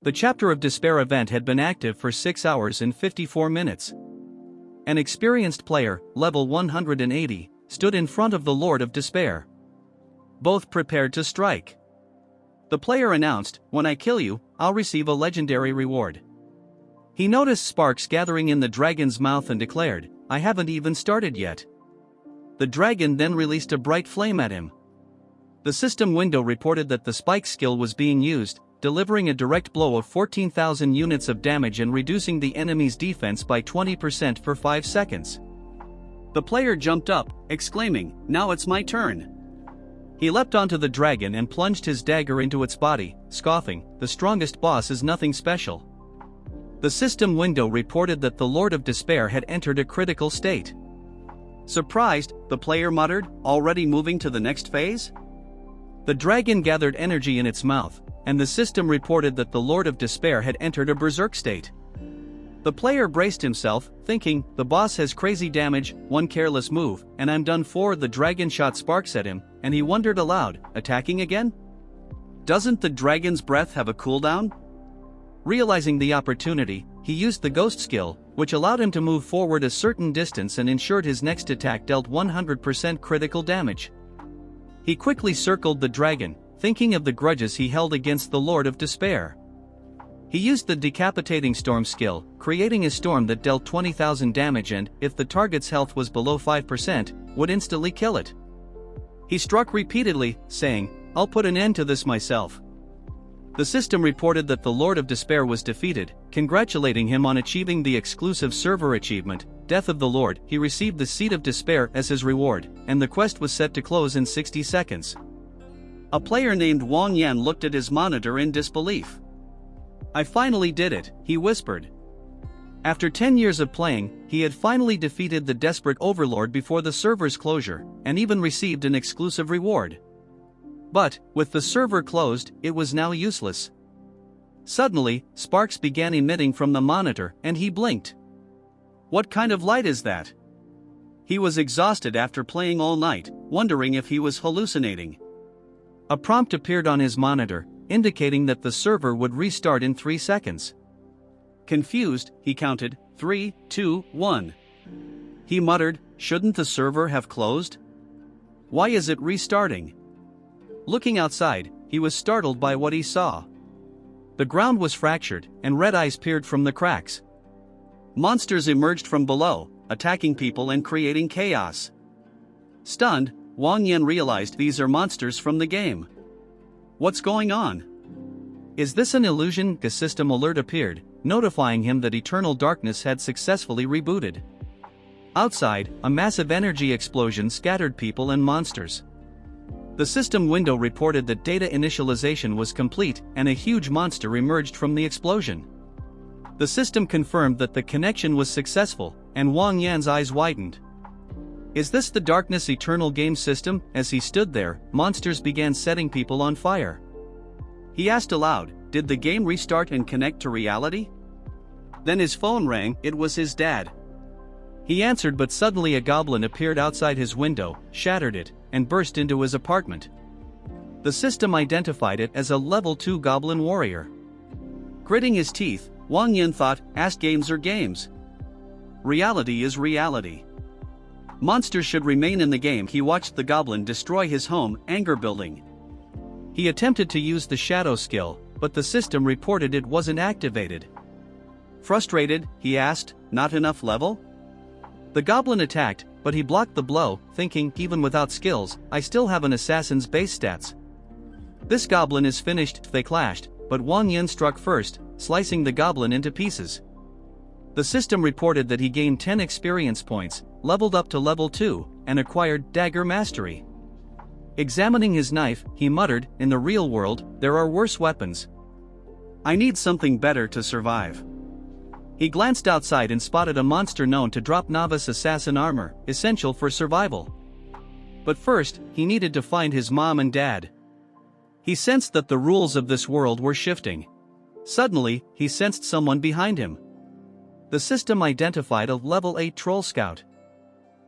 The Chapter of Despair event had been active for 6 hours and 54 minutes. An experienced player, level 180, stood in front of the Lord of Despair. Both prepared to strike. The player announced, "When I kill you, I'll receive a legendary reward." He noticed sparks gathering in the dragon's mouth and declared, "I haven't even started yet." The dragon then released a bright flame at him. The system window reported that the spike skill was being used, delivering a direct blow of 14,000 units of damage and reducing the enemy's defense by 20% for 5 seconds. The player jumped up, exclaiming, "Now it's my turn." He leapt onto the dragon and plunged his dagger into its body, scoffing, "The strongest boss is nothing special." The system window reported that the Lord of Despair had entered a critical state. Surprised, the player muttered, "Already moving to the next phase?" The dragon gathered energy in its mouth, and the system reported that the Lord of Despair had entered a berserk state. The player braced himself, thinking, "The boss has crazy damage, one careless move, and I'm done for." The dragon shot sparks at him, and he wondered aloud, "Attacking again? Doesn't the dragon's breath have a cooldown?" Realizing the opportunity, he used the ghost skill, which allowed him to move forward a certain distance and ensured his next attack dealt 100% critical damage. He quickly circled the dragon, thinking of the grudges he held against the Lord of Despair. He used the decapitating storm skill, creating a storm that dealt 20,000 damage and, if the target's health was below 5%, would instantly kill it. He struck repeatedly, saying, "I'll put an end to this myself." The system reported that the Lord of Despair was defeated, congratulating him on achieving the exclusive server achievement, Death of the Lord. He received the Seat of Despair as his reward, and the quest was set to close in 60 seconds. A player named Wang Yan looked at his monitor in disbelief. "I finally did it," he whispered. After 10 years of playing, he had finally defeated the desperate overlord before the server's closure, and even received an exclusive reward. But, with the server closed, it was now useless. Suddenly, sparks began emitting from the monitor, and he blinked. What kind of light is that? He was exhausted after playing all night, wondering if he was hallucinating. A prompt appeared on his monitor, indicating that the server would restart in 3 seconds. Confused, he counted, 3, 2, 1. He muttered, "Shouldn't the server have closed? Why is it restarting?" Looking outside, he was startled by what he saw. The ground was fractured, and red eyes peered from the cracks. Monsters emerged from below, attacking people and creating chaos. Stunned, Wang Yan realized these are monsters from the game. What's going on? Is this an illusion? A system alert appeared, notifying him that Eternal Darkness had successfully rebooted. Outside, a massive energy explosion scattered people and monsters. The system window reported that data initialization was complete, and a huge monster emerged from the explosion. The system confirmed that the connection was successful, and Wang Yan's eyes widened. Is this the Darkness Eternal game system? As he stood there, monsters began setting people on fire. He asked aloud, "Did the game restart and connect to reality?" Then his phone rang. It was his dad. He answered, but suddenly a goblin appeared outside his window, shattered it, and burst into his apartment. The system identified it as a level 2 goblin warrior. Gritting his teeth, Wang Yan thought, games are games. Reality is reality. Monsters should remain in the game. He watched the goblin destroy his home, anger building. He attempted to use the shadow skill, but the system reported it wasn't activated. Frustrated, he asked, "Not enough level?" The goblin attacked, but he blocked the blow, thinking, "Even without skills, I still have an assassin's base stats. This goblin is finished." They clashed, but Wang Yan struck first, slicing the goblin into pieces. The system reported that he gained 10 experience points, leveled up to level 2, and acquired Dagger Mastery. Examining his knife, he muttered, "In the real world, there are worse weapons. I need something better to survive." He glanced outside and spotted a monster known to drop novice assassin armor, essential for survival. But first, he needed to find his mom and dad. He sensed that the rules of this world were shifting. Suddenly, he sensed someone behind him. The system identified a level 8 troll scout.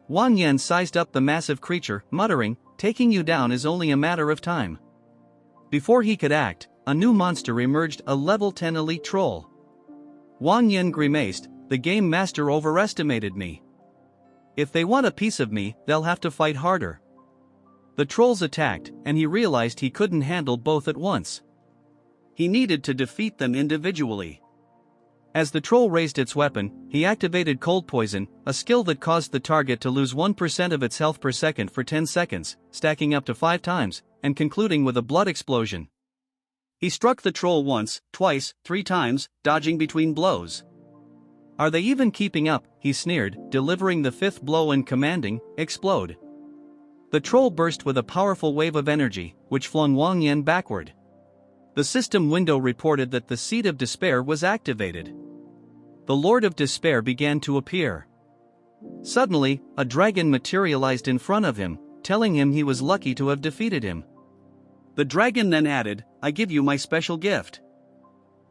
Wang Yan sized up the massive creature, muttering, "Taking you down is only a matter of time." Before he could act, a new monster emerged, a level 10 elite troll. Wang Yan grimaced, "The game master overestimated me. If they want a piece of me, they'll have to fight harder." The trolls attacked, and he realized he couldn't handle both at once. He needed to defeat them individually. As the troll raised its weapon, he activated Cold Poison, a skill that caused the target to lose 1% of its health per second for 10 seconds, stacking up to 5 times, and concluding with a blood explosion. He struck the troll once, twice, 3 times, dodging between blows. "Are they even keeping up?" he sneered, delivering the 5th blow and commanding, "Explode." The troll burst with a powerful wave of energy, which flung Wang Yan backward. The system window reported that the Seed of Despair was activated. The Lord of Despair began to appear. Suddenly, a dragon materialized in front of him, telling him he was lucky to have defeated him. The dragon then added, "I give you my special gift.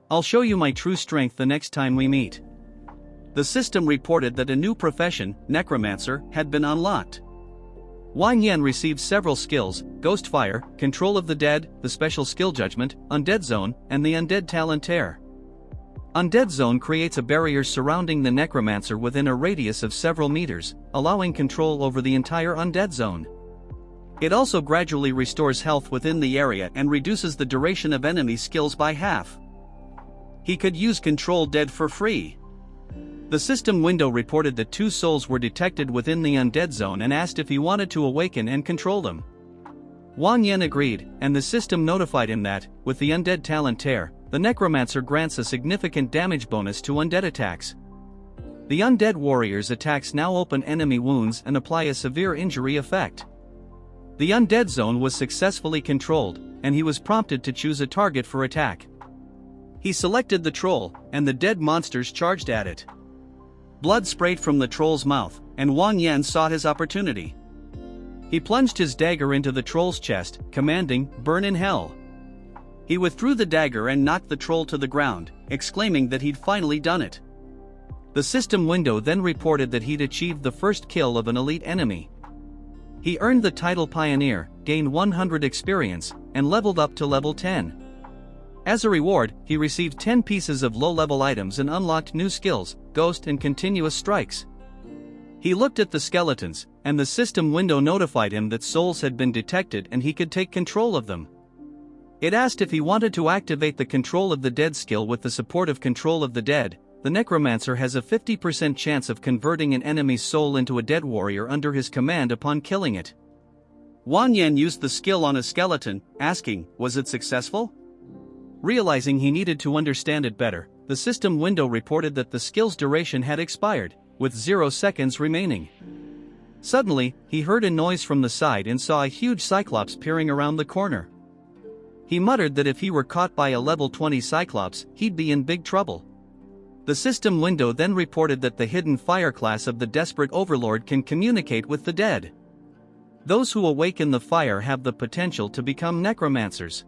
I'll show you my true strength the next time we meet." The system reported that a new profession, Necromancer, had been unlocked. Wang Yan received several skills: Ghost Fire, Control of the Dead, the Special Skill Judgment, Undead Zone, and the Undead Talent Tear. Undead Zone creates a barrier surrounding the Necromancer within a radius of several meters, allowing control over the entire Undead Zone. It also gradually restores health within the area and reduces the duration of enemy skills by half. He could use Control Dead for free. The system window reported that 2 souls were detected within the Undead Zone and asked if he wanted to awaken and control them. Wang Yan agreed, and the system notified him that, with the Undead Talent Tear, the Necromancer grants a significant damage bonus to undead attacks. The Undead Warrior's attacks now open enemy wounds and apply a severe injury effect. The Undead Zone was successfully controlled, and he was prompted to choose a target for attack. He selected the troll, and the dead monsters charged at it. Blood sprayed from the troll's mouth, and Wang Yan saw his opportunity. He plunged his dagger into the troll's chest, commanding, "Burn in hell." He withdrew the dagger and knocked the troll to the ground, exclaiming that he'd finally done it. The system window then reported that he'd achieved the first kill of an elite enemy. He earned the title Pioneer, gained 100 experience, and leveled up to level 10. As a reward, he received 10 pieces of low-level items and unlocked new skills, Ghost and Continuous Strikes. He looked at the skeletons, and the system window notified him that souls had been detected and he could take control of them. It asked if he wanted to activate the Control of the Dead skill with the support of Control of the Dead. The Necromancer has a 50% chance of converting an enemy's soul into a dead warrior under his command upon killing it. Wang Yan used the skill on a skeleton, asking, "Was it successful?" Realizing he needed to understand it better, the system window reported that the skill's duration had expired, with 0 seconds remaining. Suddenly, he heard a noise from the side and saw a huge Cyclops peering around the corner. He muttered that if he were caught by a level 20 Cyclops, he'd be in big trouble. The system window then reported that the hidden fire class of the Desperate Overlord can communicate with the dead. Those who awaken the fire have the potential to become necromancers.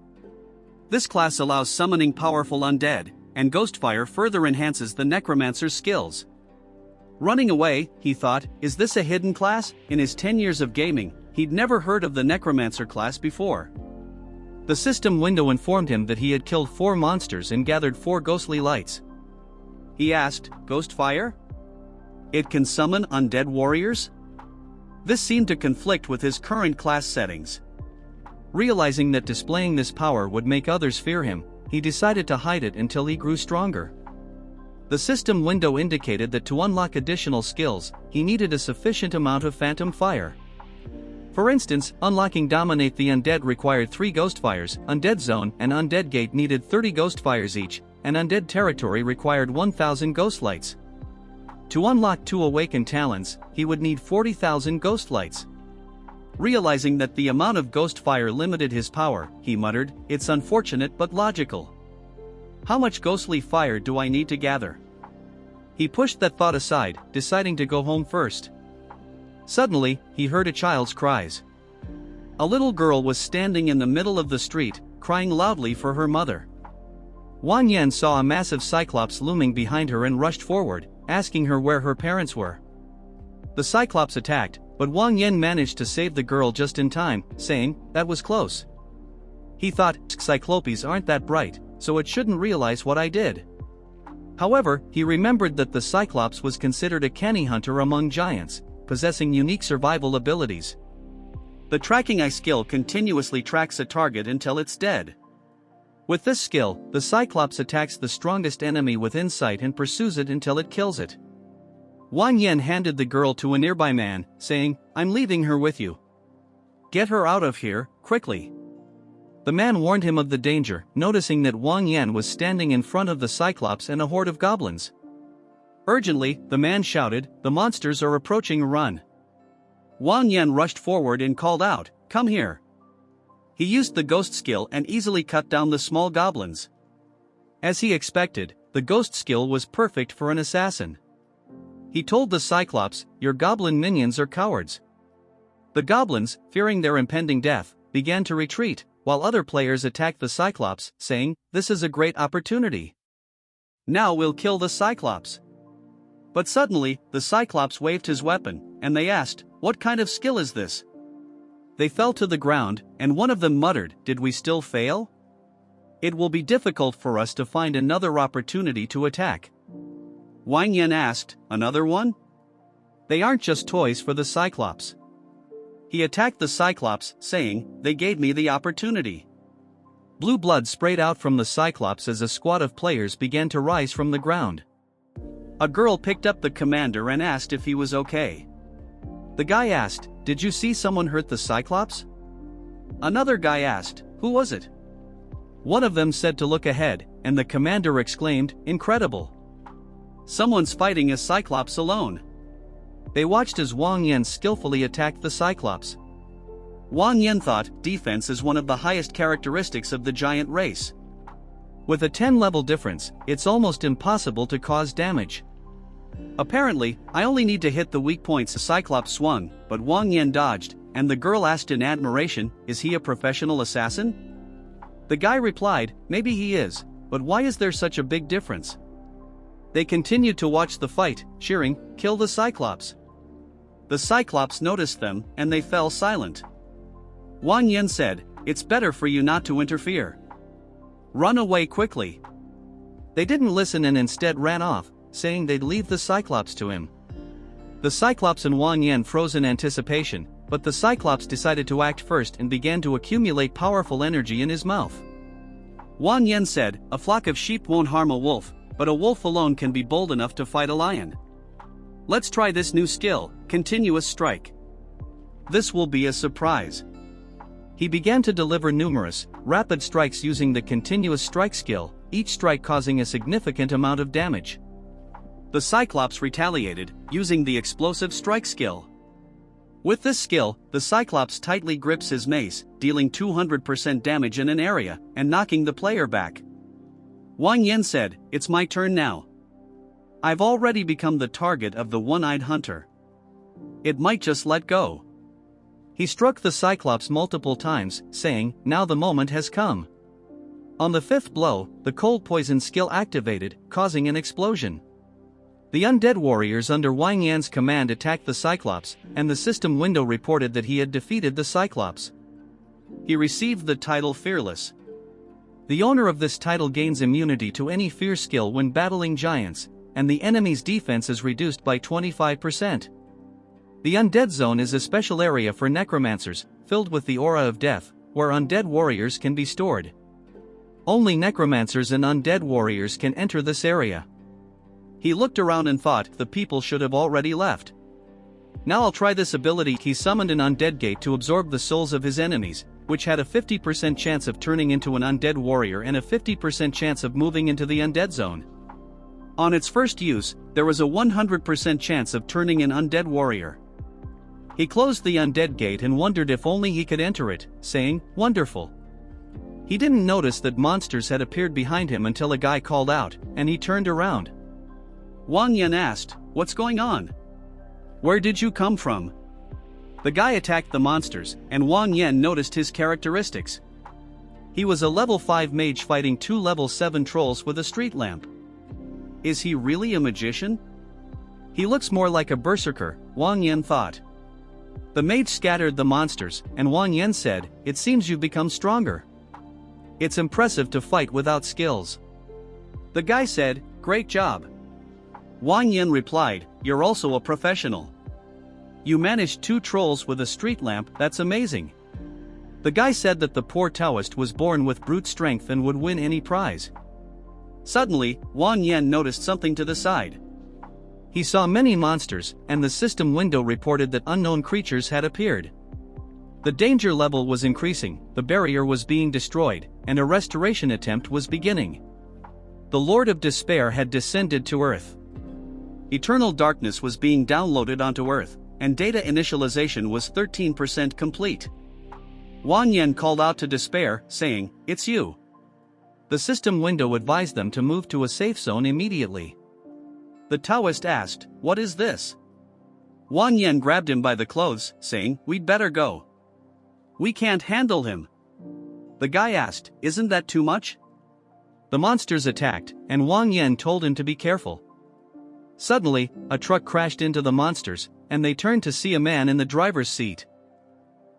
This class allows summoning powerful undead, and Ghostfire further enhances the necromancer's skills. Running away, he thought, is this a hidden class? In his 10 years of gaming, he'd never heard of the necromancer class before. The system window informed him that he had killed 4 monsters and gathered 4 ghostly lights. He asked, "Ghostfire? It can summon undead warriors?" This seemed to conflict with his current class settings. Realizing that displaying this power would make others fear him, he decided to hide it until he grew stronger. The system window indicated that to unlock additional skills, he needed a sufficient amount of phantom fire. For instance, unlocking Dominate the Undead required 3 Ghostfires, Undead Zone and Undead Gate needed 30 Ghostfires each, and Undead Territory required 1,000 Ghostlights. To unlock 2 Awakened Talents, he would need 40,000 Ghostlights. Realizing that the amount of Ghostfire limited his power, he muttered, "It's unfortunate but logical. How much ghostly fire do I need to gather?" He pushed that thought aside, deciding to go home first. Suddenly, he heard a child's cries. A little girl was standing in the middle of the street, crying loudly for her mother. Wang Yan saw a massive Cyclops looming behind her and rushed forward, asking her where her parents were. The Cyclops attacked, but Wang Yan managed to save the girl just in time, saying, "That was close." He thought, Cyclopes aren't that bright, so it shouldn't realize what I did. However, he remembered that the Cyclops was considered a canny hunter among giants, possessing unique survival abilities. The tracking eye skill continuously tracks a target until it's dead. With this skill, the Cyclops attacks the strongest enemy with insight and pursues it until it kills it. Wang Yan handed the girl to a nearby man, saying, "I'm leaving her with you. Get her out of here, quickly." The man warned him of the danger, noticing that Wang Yan was standing in front of the Cyclops and a horde of goblins. Urgently, the man shouted, "The monsters are approaching, run." Wang Yan rushed forward and called out, "Come here." He used the ghost skill and easily cut down the small goblins. As he expected, the ghost skill was perfect for an assassin. He told the Cyclops, "Your goblin minions are cowards." The goblins, fearing their impending death, began to retreat, while other players attacked the Cyclops, saying, "This is a great opportunity. Now we'll kill the Cyclops." But suddenly, the Cyclops waved his weapon, and they asked, "What kind of skill is this?" They fell to the ground, and one of them muttered, "Did we still fail? It will be difficult for us to find another opportunity to attack." Wang Yan asked, "Another one?" "They aren't just toys for the Cyclops." He attacked the Cyclops, saying, "They gave me the opportunity." Blue blood sprayed out from the Cyclops as a squad of players began to rise from the ground. A girl picked up the commander and asked if he was okay. The guy asked, "Did you see someone hurt the Cyclops?" Another guy asked, "Who was it?" One of them said to look ahead, and the commander exclaimed, "Incredible! Someone's fighting a Cyclops alone." They watched as Wang Yan skillfully attacked the Cyclops. Wang Yan thought, defense is one of the highest characteristics of the giant race. With a 10-level difference, it's almost impossible to cause damage. Apparently, I only need to hit the weak points. The Cyclops swung, but Wang Yan dodged, and the girl asked in admiration, "Is he a professional assassin?" The guy replied, "Maybe he is, but why is there such a big difference?" They continued to watch the fight, cheering, "Kill the Cyclops." The Cyclops noticed them, and they fell silent. Wang Yan said, "It's better for you not to interfere. Run away quickly." They didn't listen and instead ran off, saying they'd leave the Cyclops to him. The Cyclops and Wang Yan froze in anticipation, but the Cyclops decided to act first and began to accumulate powerful energy in his mouth. Wang Yan said, "A flock of sheep won't harm a wolf, but a wolf alone can be bold enough to fight a lion. Let's try this new skill, continuous strike. This will be a surprise." He began to deliver numerous, rapid strikes using the continuous strike skill, each strike causing a significant amount of damage. The Cyclops retaliated, using the explosive strike skill. With this skill, the Cyclops tightly grips his mace, dealing 200% damage in an area, and knocking the player back. Wang Yan said, "It's my turn now. I've already become the target of the one-eyed hunter. It might just let go." He struck the Cyclops multiple times, saying, "Now the moment has come." On the fifth blow, the cold poison skill activated, causing an explosion. The undead warriors under Wang Yan's command attacked the Cyclops, and the system window reported that he had defeated the Cyclops. He received the title Fearless. The owner of this title gains immunity to any fear skill when battling giants, and the enemy's defense is reduced by 25%. The undead zone is a special area for necromancers, filled with the aura of death, where undead warriors can be stored. Only necromancers and undead warriors can enter this area. He looked around and thought, the people should have already left. Now I'll try this ability. He summoned an undead gate to absorb the souls of his enemies, which had a 50% chance of turning into an undead warrior and a 50% chance of moving into the undead zone. On its first use, there was a 100% chance of turning an undead warrior. He closed the undead gate and wondered if only he could enter it, saying, "Wonderful." He didn't notice that monsters had appeared behind him until a guy called out, and he turned around. Wang Yan asked, "What's going on? Where did you come from?" The guy attacked the monsters, and Wang Yan noticed his characteristics. He was a level 5 mage fighting 2 level 7 trolls with a street lamp. Is he really a magician? He looks more like a berserker, Wang Yan thought. The mage scattered the monsters, and Wang Yan said, "It seems you've become stronger. It's impressive to fight without skills. The guy said, "Great job." Wang Yan replied, "You're also a professional. You managed 2 trolls with a street lamp, that's amazing." The guy said that the poor Taoist was born with brute strength and would win any prize. Suddenly, Wang Yan noticed something to the side. He saw many monsters, and the system window reported that unknown creatures had appeared. The danger level was increasing, the barrier was being destroyed, and a restoration attempt was beginning. The Lord of Despair had descended to Earth. Eternal darkness was being downloaded onto Earth, and data initialization was 13% complete. Wang Yan called out to Despair, saying, "It's you." The system window advised them to move to a safe zone immediately. The Taoist asked, "What is this?" Wang Yan grabbed him by the clothes, saying, "We'd better go. We can't handle him." The guy asked, "Isn't that too much?" The monsters attacked, and Wang Yan told him to be careful. Suddenly, a truck crashed into the monsters, and they turned to see a man in the driver's seat.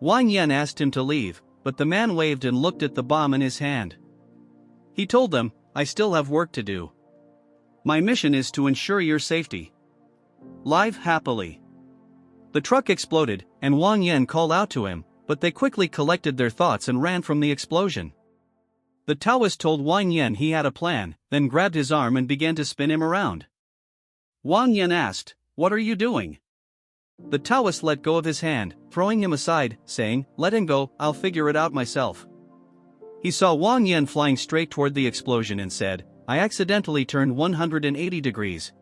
Wang Yan asked him to leave, but the man waved and looked at the bomb in his hand. He told them, "I still have work to do. My mission is to ensure your safety. Live happily." The truck exploded, and Wang Yan called out to him, but they quickly collected their thoughts and ran from the explosion. The Taoist told Wang Yan he had a plan, then grabbed his arm and began to spin him around. Wang Yan asked, "What are you doing?" The Taoist let go of his hand, throwing him aside, saying, "Let him go, I'll figure it out myself." He saw Wang Yan flying straight toward the explosion and said, "I accidentally turned 180 degrees.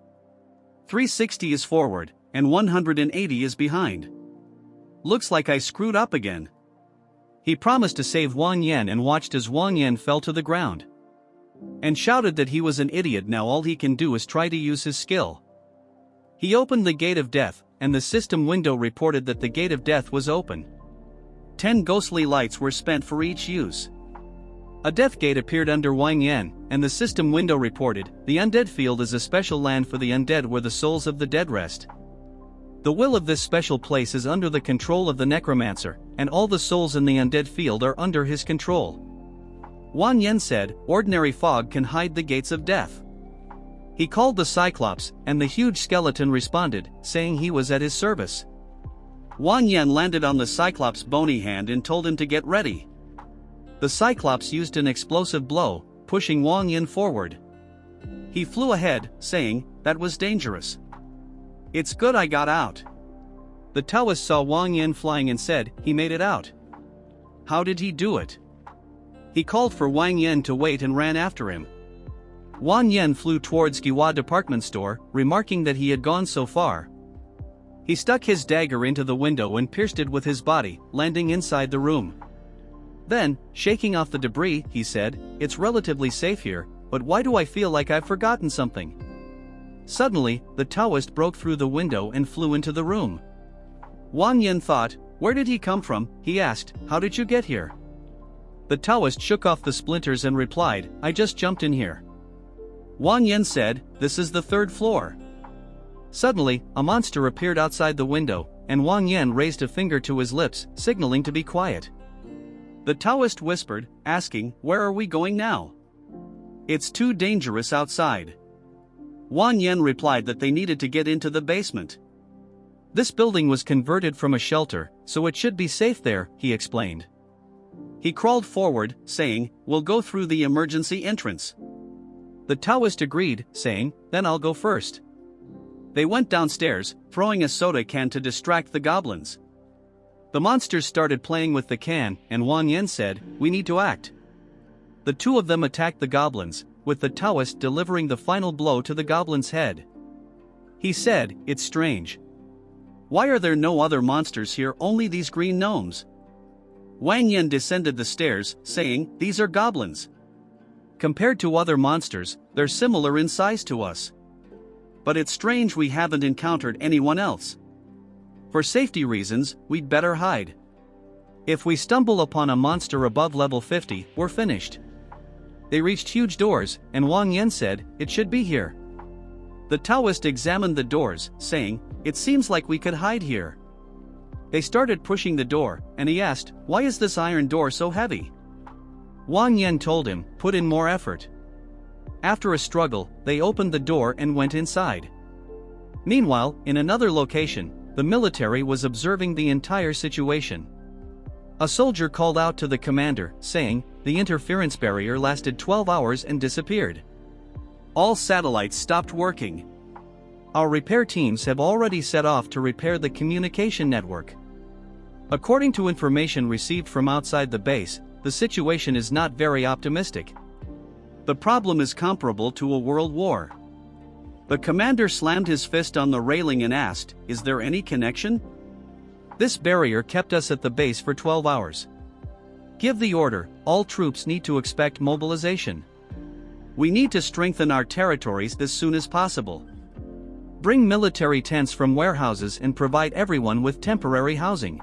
360 is forward, and 180 is behind. Looks like I screwed up again." He promised to save Wang Yan and watched as Wang Yan fell to the ground. And shouted that he was an idiot. Now all he can do is try to use his skill. He opened the gate of death, and the system window reported that the gate of death was open. 10 ghostly lights were spent for each use. A death gate appeared under Wang Yan, and the system window reported, "The undead field is a special land for the undead where the souls of the dead rest. The will of this special place is under the control of the Necromancer, and all the souls in the undead field are under his control." Wang Yan said, "Ordinary fog can hide the gates of death." He called the Cyclops, and the huge skeleton responded, saying he was at his service. Wang Yan landed on the Cyclops' bony hand and told him to get ready. The Cyclops used an explosive blow, pushing Wang Yan forward. He flew ahead, saying, "That was dangerous. It's good I got out." The Taoist saw Wang Yan flying and said, "He made it out. How did he do it?" He called for Wang Yan to wait and ran after him. Wang Yan flew towards Giwa department store, remarking that he had gone so far. He stuck his dagger into the window and pierced it with his body, landing inside the room. Then, shaking off the debris, he said, "It's relatively safe here, but why do I feel like I've forgotten something?" Suddenly, the Taoist broke through the window and flew into the room. Wang Yan thought, "Where did he come from?" He asked, "How did you get here?" The Taoist shook off the splinters and replied, "I just jumped in here." Wang Yan said, "This is the 3rd floor." Suddenly, a monster appeared outside the window, and Wang Yan raised a finger to his lips, signaling to be quiet. The Taoist whispered, asking, "Where are we going now? It's too dangerous outside." Wang Yan replied that they needed to get into the basement. This building was converted from a shelter, so it should be safe there, he explained. He crawled forward, saying, "We'll go through the emergency entrance." The Taoist agreed, saying, "Then I'll go first." They went downstairs, throwing a soda can to distract the goblins. The monsters started playing with the can, and Wang Yan said, "We need to act." The 2 of them attacked the goblins, with the Taoist delivering the final blow to the goblin's head. He said, "It's strange. Why are there no other monsters here, only these green gnomes?" Wang Yan descended the stairs, saying, "These are goblins. Compared to other monsters, they're similar in size to us. But it's strange we haven't encountered anyone else. For safety reasons, we'd better hide. If we stumble upon a monster above level 50, we're finished." They reached huge doors, and Wang Yan said, "It should be here." The Taoist examined the doors, saying, "It seems like we could hide here." They started pushing the door, and he asked, "Why is this iron door so heavy?" Wang Yan told him, put in more effort. After a struggle, they opened the door and went inside. Meanwhile, in another location, the military was observing the entire situation. A soldier called out to the commander, saying, the interference barrier lasted 12 hours and disappeared. All satellites stopped working. Our repair teams have already set off to repair the communication network. According to information received from outside the base, the situation is not very optimistic. The problem is comparable to a world war. The commander slammed his fist on the railing and asked, is there any connection? This barrier kept us at the base for 12 hours. Give the order, all troops need to expect mobilization. We need to strengthen our territories as soon as possible. Bring military tents from warehouses and provide everyone with temporary housing.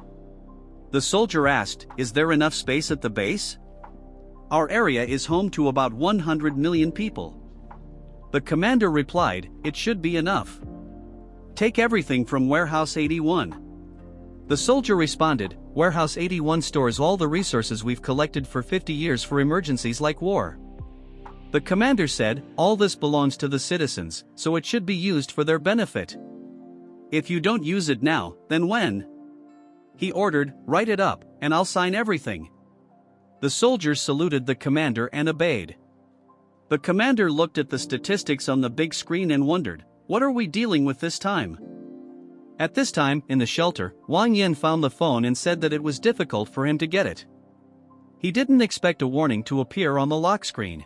The soldier asked, is there enough space at the base? Our area is home to about 100 million people. The commander replied, it should be enough. Take everything from Warehouse 81. The soldier responded, Warehouse 81 stores all the resources we've collected for 50 years for emergencies like war. The commander said, all this belongs to the citizens, so it should be used for their benefit. If you don't use it now, then when? He ordered, write it up, and I'll sign everything. The soldiers saluted the commander and obeyed. The commander looked at the statistics on the big screen and wondered, what are we dealing with this time? At this time, in the shelter, Wang Yan found the phone and said that it was difficult for him to get it. He didn't expect a warning to appear on the lock screen.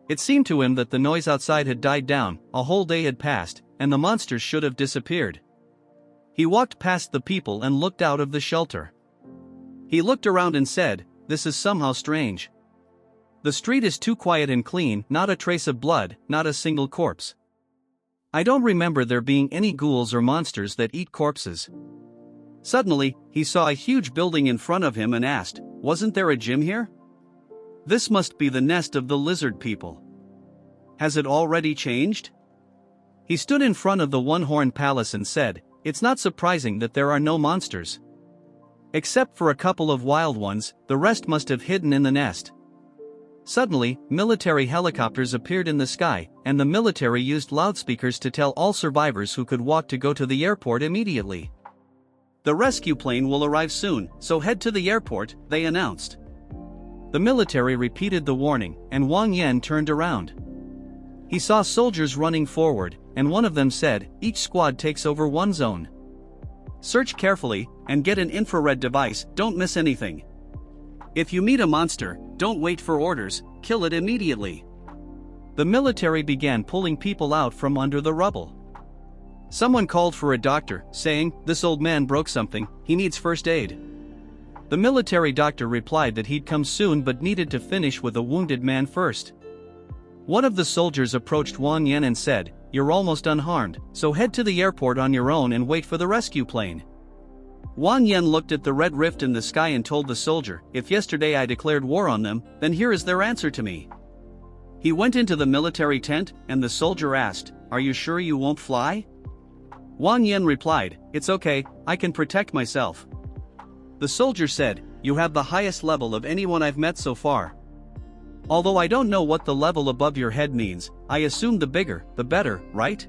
It seemed to him that the noise outside had died down, a whole day had passed, and the monsters should have disappeared. He walked past the people and looked out of the shelter. He looked around and said, this is somehow strange. The street is too quiet and clean, not a trace of blood, not a single corpse. I don't remember there being any ghouls or monsters that eat corpses. Suddenly, he saw a huge building in front of him and asked, wasn't there a gym here? This must be the nest of the lizard people. Has it already changed? He stood in front of the one-horned palace and said, it's not surprising that there are no monsters. Except for a couple of wild ones, the rest must have hidden in the nest. Suddenly, military helicopters appeared in the sky, and the military used loudspeakers to tell all survivors who could walk to go to the airport immediately. The rescue plane will arrive soon, so head to the airport, they announced. The military repeated the warning, and Wang Yan turned around. He saw soldiers running forward, and one of them said, each squad takes over one zone. Search carefully, and get an infrared device, don't miss anything. If you meet a monster, don't wait for orders, kill it immediately. The military began pulling people out from under the rubble. Someone called for a doctor, saying, this old man broke something, he needs first aid. The military doctor replied that he'd come soon but needed to finish with a wounded man first. One of the soldiers approached Wang Yan and said, you're almost unharmed, so head to the airport on your own and wait for the rescue plane. Wang Yan looked at the red rift in the sky and told the soldier, if yesterday I declared war on them, then here is their answer to me. He went into the military tent, and the soldier asked, are you sure you won't fly? Wang Yan replied, it's okay, I can protect myself. The soldier said, you have the highest level of anyone I've met so far. Although I don't know what the level above your head means, I assume the bigger, the better, right?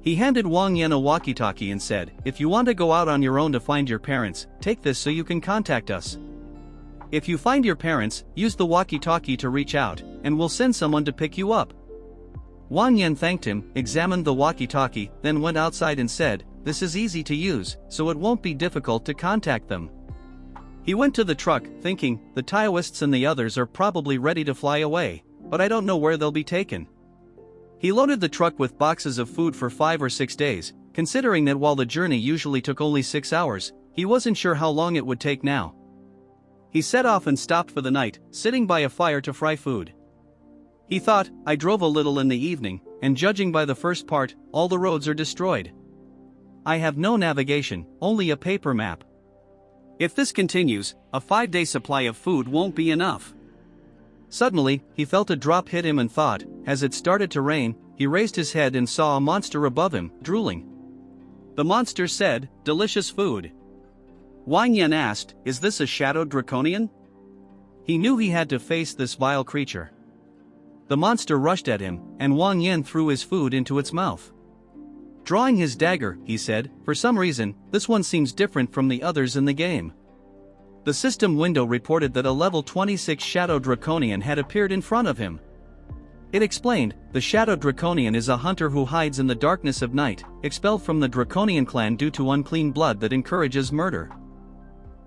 He handed Wang Yan a walkie-talkie and said, if you want to go out on your own to find your parents, take this so you can contact us. If you find your parents, use the walkie-talkie to reach out, and we'll send someone to pick you up. Wang Yan thanked him, examined the walkie-talkie, then went outside and said, this is easy to use, so it won't be difficult to contact them. He went to the truck, thinking, the Taoists and the others are probably ready to fly away, but I don't know where they'll be taken. He loaded the truck with boxes of food for 5 or 6 days, considering that while the journey usually took only 6 hours, he wasn't sure how long it would take now. He set off and stopped for the night, sitting by a fire to fry food. He thought, I drove a little in the evening, and judging by the first part, all the roads are destroyed. I have no navigation, only a paper map. If this continues, a 5-day supply of food won't be enough. Suddenly, he felt a drop hit him and thought, as it started to rain, he raised his head and saw a monster above him, drooling. The monster said, delicious food. Wang Yan asked, is this a shadowed Draconian? He knew he had to face this vile creature. The monster rushed at him, and Wang Yan threw his food into its mouth. Drawing his dagger, he said, "For some reason, this one seems different from the others in the game." The system window reported that a level 26 Shadow Draconian had appeared in front of him. It explained, the Shadow Draconian is a hunter who hides in the darkness of night, expelled from the Draconian clan due to unclean blood that encourages murder.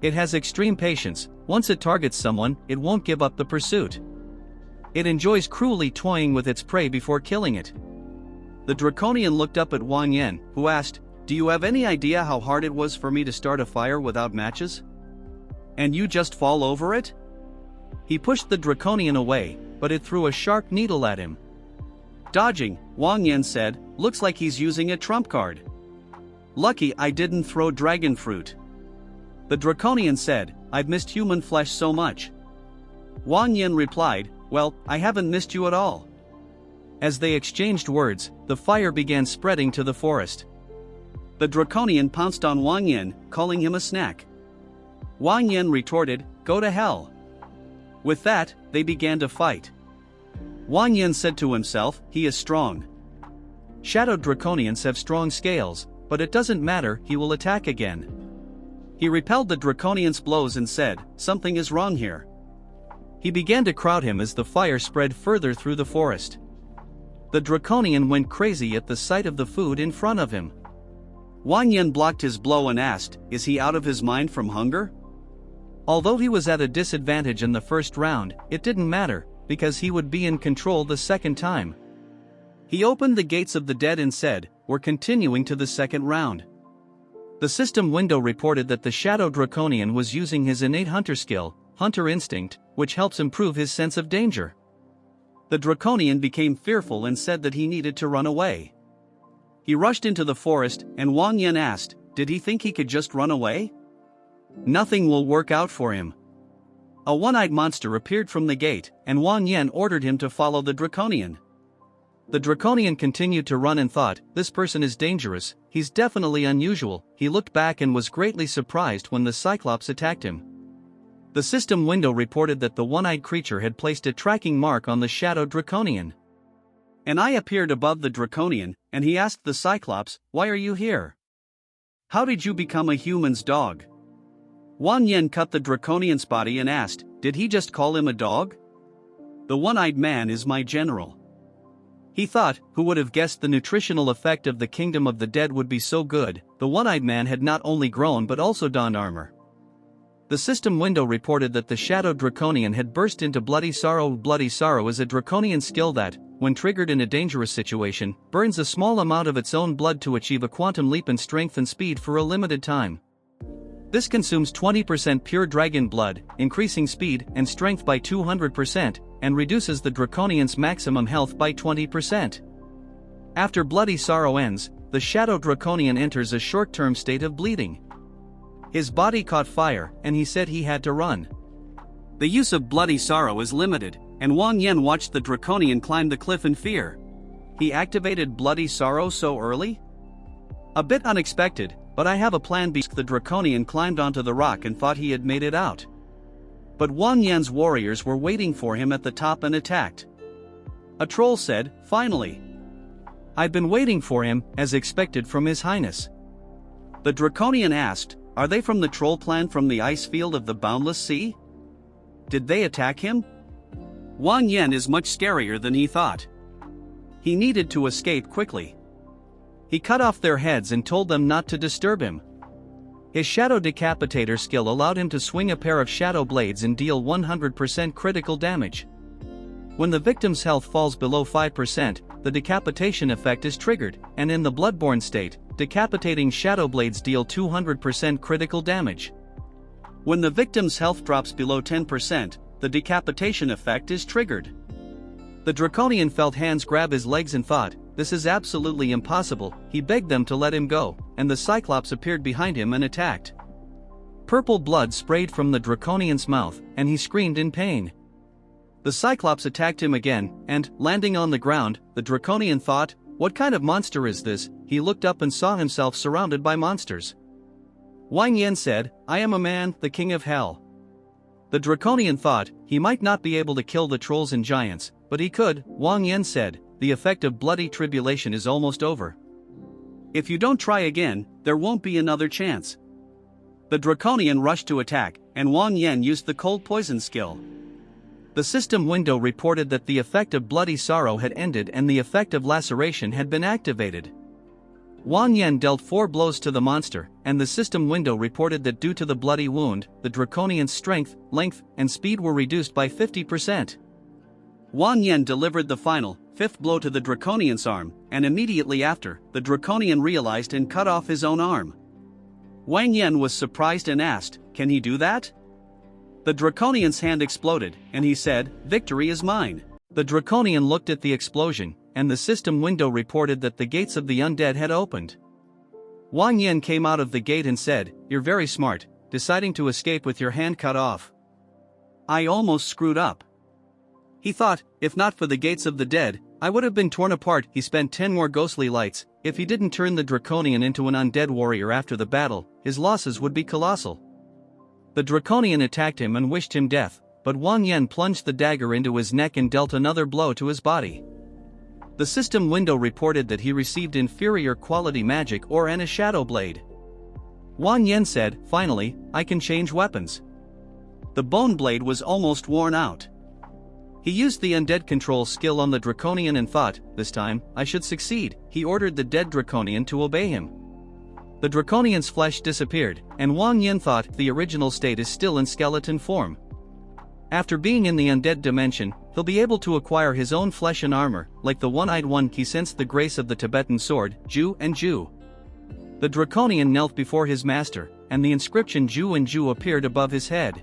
It has extreme patience. Once it targets someone, it won't give up the pursuit. It enjoys cruelly toying with its prey before killing it. The Draconian looked up at Wang Yan, who asked, "Do you have any idea how hard it was for me to start a fire without matches? And you just fall over it?" He pushed the Draconian away, but it threw a sharp needle at him. Dodging, Wang Yan said, "Looks like he's using a trump card. Lucky I didn't throw dragon fruit." The Draconian said, "I've missed human flesh so much." Wang Yan replied, "Well, I haven't missed you at all." As they exchanged words, the fire began spreading to the forest. The Draconian pounced on Wang Yan, calling him a snack. Wang Yan retorted, "Go to hell." With that, they began to fight. Wang Yan said to himself, "He is strong. Shadow Draconians have strong scales, but it doesn't matter, he will attack again." He repelled the Draconian's blows and said, "Something is wrong here." He began to crowd him as the fire spread further through the forest. The Draconian went crazy at the sight of the food in front of him. Wang Yan blocked his blow and asked, "Is he out of his mind from hunger?" Although he was at a disadvantage in the first round, it didn't matter, because he would be in control the second time. He opened the gates of the dead and said, "We're continuing to the second round." The system window reported that the Shadow Draconian was using his innate hunter skill, Hunter Instinct, which helps improve his sense of danger. The Draconian became fearful and said that he needed to run away. He rushed into the forest, and Wang Yan asked, did he think he could just run away? Nothing will work out for him. A one-eyed monster appeared from the gate, and Wang Yan ordered him to follow the Draconian. The Draconian continued to run and thought, this person is dangerous, he's definitely unusual. He looked back and was greatly surprised when the Cyclops attacked him. The system window reported that the one-eyed creature had placed a tracking mark on the Shadow Draconian. An eye appeared above the Draconian, and he asked the Cyclops, "Why are you here? How did you become a human's dog?" Wang Yan cut the Draconian's body and asked, "Did he just call him a dog?" "The one-eyed man is my general." He thought, who would have guessed the nutritional effect of the kingdom of the dead would be so good. The one-eyed man had not only grown but also donned armor. The system window reported that the Shadow Draconian had burst into Bloody Sorrow. Bloody Sorrow is a Draconian skill that, when triggered in a dangerous situation, burns a small amount of its own blood to achieve a quantum leap in strength and speed for a limited time. This consumes 20% pure dragon blood, increasing speed and strength by 200%, and reduces the Draconian's maximum health by 20%. After Bloody Sorrow ends, the Shadow Draconian enters a short-term state of bleeding. His body caught fire, and he said he had to run. The use of Bloody Sorrow is limited, and Wang Yan watched the Draconian climb the cliff in fear. He activated Bloody Sorrow so early? A bit unexpected, but I have a plan B. The Draconian climbed onto the rock and thought he had made it out. But Wang Yan's warriors were waiting for him at the top and attacked. A troll said, "Finally. I've been waiting for him, as expected from His Highness." The Draconian asked, "Are they from the troll clan from the ice field of the boundless sea? Did they attack him?" Wang Yan is much scarier than he thought. He needed to escape quickly. He cut off their heads and told them not to disturb him. His Shadow Decapitator skill allowed him to swing a pair of shadow blades and deal 100% critical damage. When the victim's health falls below 5%, the decapitation effect is triggered, and in the bloodborne state, decapitating shadow blades deal 200% critical damage. When the victim's health drops below 10%, the decapitation effect is triggered. The Draconian felt hands grab his legs and thought, this is absolutely impossible. He begged them to let him go, and the Cyclops appeared behind him and attacked. Purple blood sprayed from the Draconian's mouth, and he screamed in pain. The Cyclops attacked him again, and, landing on the ground, the Draconian thought, what kind of monster is this? He looked up and saw himself surrounded by monsters. Wang Yan said, I am a man, the king of hell. The Draconian thought he might not be able to kill the trolls and giants, but he could. Wang Yan said, the effect of bloody tribulation is almost over. If you don't try again, there won't be another chance. The Draconian rushed to attack, and Wang Yan used the cold poison skill. The system window reported that the effect of bloody sorrow had ended and the effect of laceration had been activated. Wang Yan dealt 4 blows to the monster, and the system window reported that due to the bloody wound, the Draconian's strength, length, and speed were reduced by 50%. Wang Yan delivered the final, 5th blow to the Draconian's arm, and immediately after, the Draconian realized and cut off his own arm. Wang Yan was surprised and asked, "Can he do that?" The Draconian's hand exploded, and he said, "Victory is mine." The Draconian looked at the explosion, and the system window reported that the gates of the undead had opened. Wang Yan came out of the gate and said, "You're very smart, deciding to escape with your hand cut off. I almost screwed up." He thought, if not for the gates of the dead, I would have been torn apart. He spent 10 more ghostly lights. If he didn't turn the Draconian into an undead warrior after the battle, his losses would be colossal. The Draconian attacked him and wished him death, but Wang Yan plunged the dagger into his neck and dealt another blow to his body. The system window reported that he received inferior quality magic ore and a shadow blade. Wang Yan said, "Finally, I can change weapons." The bone blade was almost worn out. He used the undead control skill on the Draconian and thought, "This time, I should succeed." He ordered the dead Draconian to obey him. The Draconian's flesh disappeared, and Wang Yan thought the original state is still in skeleton form. After being in the undead dimension, he'll be able to acquire his own flesh and armor, like the one-eyed one. He sensed the grace of the Tibetan sword, Ju and Ju. The Draconian knelt before his master, and the inscription Ju and Ju appeared above his head.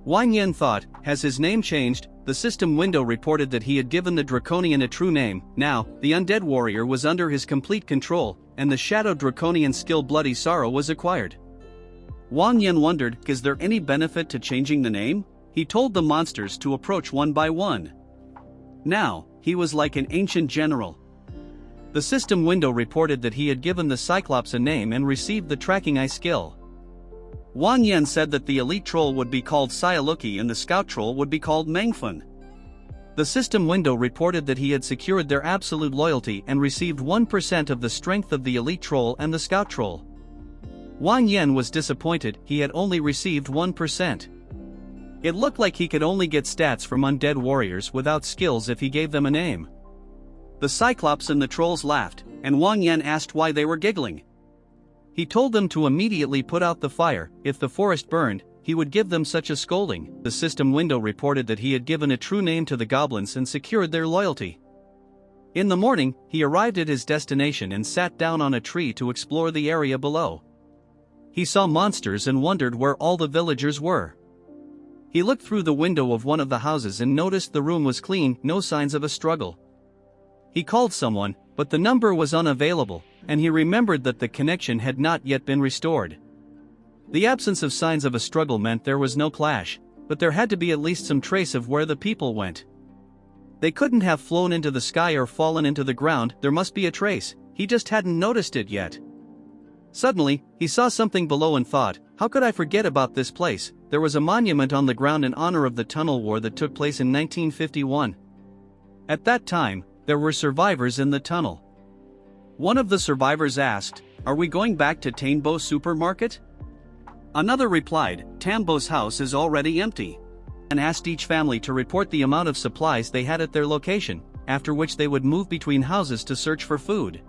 Wang Yan thought, has his name changed? The system window reported that he had given the Draconian a true name. Now, the undead warrior was under his complete control, and the shadow Draconian skill Bloody Sorrow was acquired. Wang Yan wondered, is there any benefit to changing the name? He told the monsters to approach one by one. Now, he was like an ancient general. The system window reported that he had given the Cyclops a name and received the tracking eye skill. Wang Yan said that the elite troll would be called Cyaluki and the scout troll would be called Manhwa. The system window reported that he had secured their absolute loyalty and received 1% of the strength of the elite troll and the scout troll. Wang Yan was disappointed, he had only received 1%. It looked like he could only get stats from undead warriors without skills if he gave them a name. The Cyclops and the trolls laughed, and Wang Yan asked why they were giggling. He told them to immediately put out the fire. If the forest burned, he would give them such a scolding. The system window reported that he had given a true name to the goblins and secured their loyalty. In the morning, he arrived at his destination and sat down on a tree to explore the area below. He saw monsters and wondered where all the villagers were. He looked through the window of one of the houses and noticed the room was clean, no signs of a struggle. He called someone, but the number was unavailable, and he remembered that the connection had not yet been restored. The absence of signs of a struggle meant there was no clash, but there had to be at least some trace of where the people went. They couldn't have flown into the sky or fallen into the ground, there must be a trace, he just hadn't noticed it yet. Suddenly, he saw something below and thought, how could I forget about this place? There was a monument on the ground in honor of the tunnel war that took place in 1951. At that time, there were survivors in the tunnel. One of the survivors asked, "Are we going back to Tainbo supermarket?" Another replied, "Tambo's house is already empty," and asked each family to report the amount of supplies they had at their location, after which they would move between houses to search for food.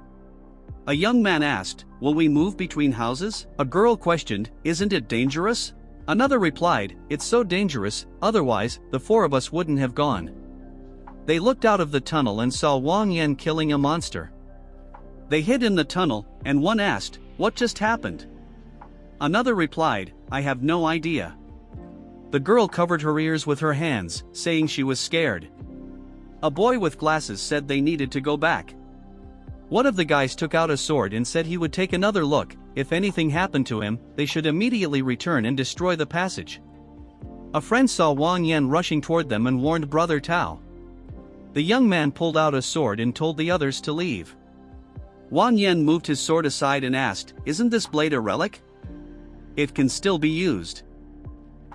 A young man asked, "Will we move between houses?" A girl questioned, "Isn't it dangerous?" Another replied, "It's so dangerous, otherwise, the 4 of us wouldn't have gone." They looked out of the tunnel and saw Wang Yan killing a monster. They hid in the tunnel, and one asked, "What just happened?" Another replied, "I have no idea." The girl covered her ears with her hands, saying she was scared. A boy with glasses said they needed to go back. One of the guys took out a sword and said he would take another look. If anything happened to him, they should immediately return and destroy the passage. A friend saw Wang Yan rushing toward them and warned Brother Tao. The young man pulled out a sword and told the others to leave. Wang Yan moved his sword aside and asked, "Isn't this blade a relic? It can still be used."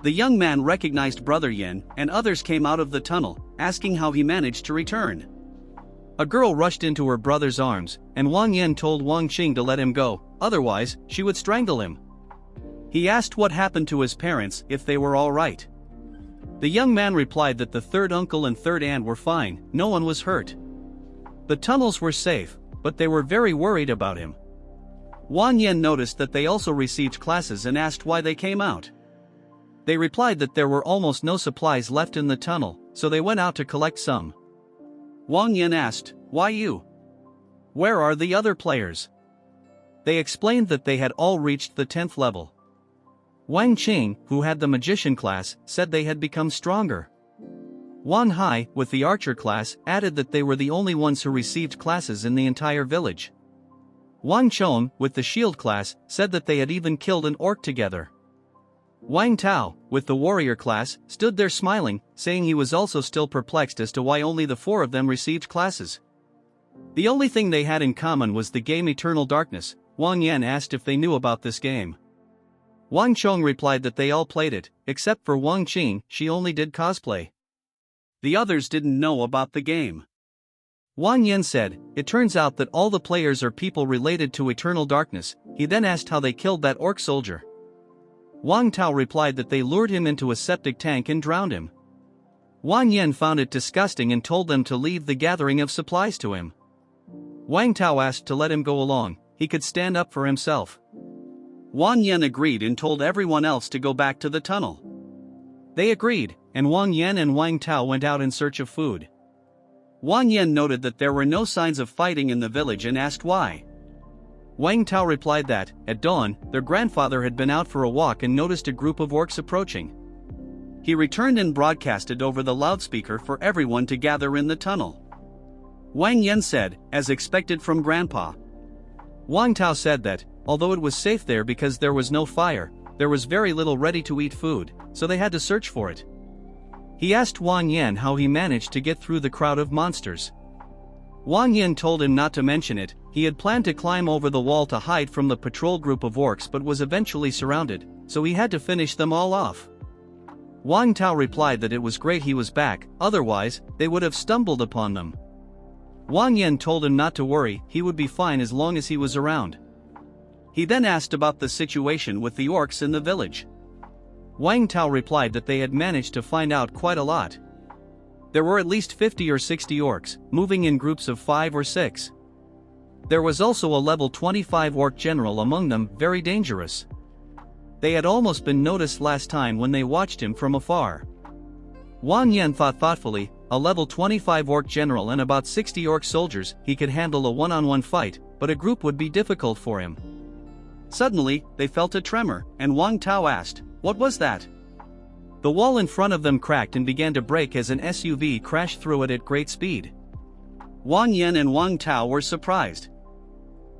The young man recognized Brother Yan, and others came out of the tunnel, asking how he managed to return. A girl rushed into her brother's arms, and Wang Yan told Wang Qing to let him go, otherwise, she would strangle him. He asked what happened to his parents, if they were all right. The young man replied that the third uncle and third aunt were fine, no one was hurt. The tunnels were safe, but they were very worried about him. Wang Yan noticed that they also received classes and asked why they came out. They replied that there were almost no supplies left in the tunnel, so they went out to collect some. Wang Yan asked, "Why you? Where are the other players?" They explained that they had all reached the 10th level. Wang Qing, who had the magician class, said they had become stronger. Wang Hai, with the archer class, added that they were the only ones who received classes in the entire village. Wang Chong, with the shield class, said that they had even killed an orc together. Wang Tao, with the warrior class, stood there smiling, saying he was also still perplexed as to why only the 4 of them received classes. The only thing they had in common was the game Eternal Darkness. Wang Yan asked if they knew about this game. Wang Chong replied that they all played it, except for Wang Qing, she only did cosplay. The others didn't know about the game. Wang Yan said, "It turns out that all the players are people related to Eternal Darkness." He then asked how they killed that orc soldier. Wang Tao replied that they lured him into a septic tank and drowned him. Wang Yan found it disgusting and told them to leave the gathering of supplies to him. Wang Tao asked to let him go along, he could stand up for himself. Wang Yan agreed and told everyone else to go back to the tunnel. They agreed, and Wang Yan and Wang Tao went out in search of food. Wang Yan noted that there were no signs of fighting in the village and asked why. Wang Tao replied that, at dawn, their grandfather had been out for a walk and noticed a group of orcs approaching. He returned and broadcasted over the loudspeaker for everyone to gather in the tunnel. Wang Yan said, as expected from Grandpa. Wang Tao said that, although it was safe there because there was no fire, there was very little ready-to-eat food, so they had to search for it. He asked Wang Yan how he managed to get through the crowd of monsters. Wang Yan told him not to mention it. He had planned to climb over the wall to hide from the patrol group of orcs but was eventually surrounded, so he had to finish them all off. Wang Tao replied that it was great he was back, otherwise, they would have stumbled upon them. Wang Yan told him not to worry, he would be fine as long as he was around. He then asked about the situation with the orcs in the village. Wang Tao replied that they had managed to find out quite a lot. There were at least 50 or 60 orcs, moving in groups of 5 or 6. There was also a level 25 orc general among them, very dangerous. They had almost been noticed last time when they watched him from afar. Wang Yan thought thoughtfully, a level 25 orc general and about 60 orc soldiers, he could handle a one-on-one fight, but a group would be difficult for him. Suddenly, they felt a tremor, and Wang Tao asked, "What was that?" The wall in front of them cracked and began to break as an SUV crashed through it at great speed. Wang Yan and Wang Tao were surprised.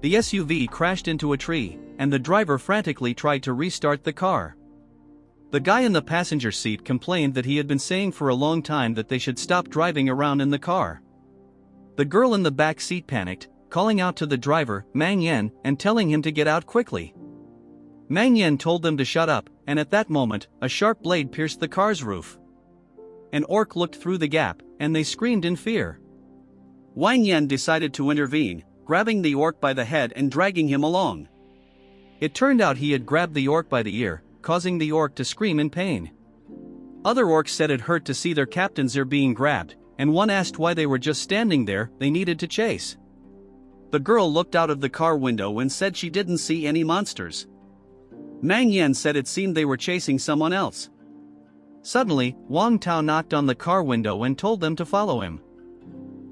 The SUV crashed into a tree, and the driver frantically tried to restart the car. The guy in the passenger seat complained that he had been saying for a long time that they should stop driving around in the car. The girl in the back seat panicked, calling out to the driver, Mang Yan, and telling him to get out quickly. Mang Yan told them to shut up, and at that moment, a sharp blade pierced the car's roof. An orc looked through the gap, and they screamed in fear. Wang Yan decided to intervene, grabbing the orc by the head and dragging him along. It turned out he had grabbed the orc by the ear, causing the orc to scream in pain. Other orcs said it hurt to see their captain's ear being grabbed, and one asked why they were just standing there, they needed to chase. The girl looked out of the car window and said she didn't see any monsters. Mang Yan said it seemed they were chasing someone else. Suddenly, Wang Tao knocked on the car window and told them to follow him.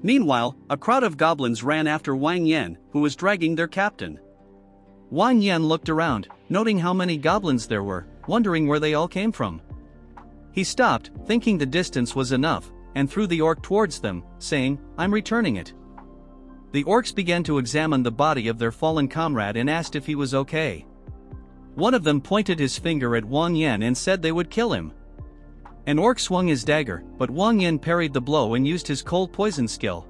Meanwhile, a crowd of goblins ran after Wang Yan, who was dragging their captain. Wang Yan looked around, noting how many goblins there were, wondering where they all came from. He stopped, thinking the distance was enough, and threw the orc towards them, saying, "I'm returning it." The orcs began to examine the body of their fallen comrade and asked if he was okay. One of them pointed his finger at Wang Yan and said they would kill him. An orc swung his dagger, but Wang Yan parried the blow and used his cold poison skill.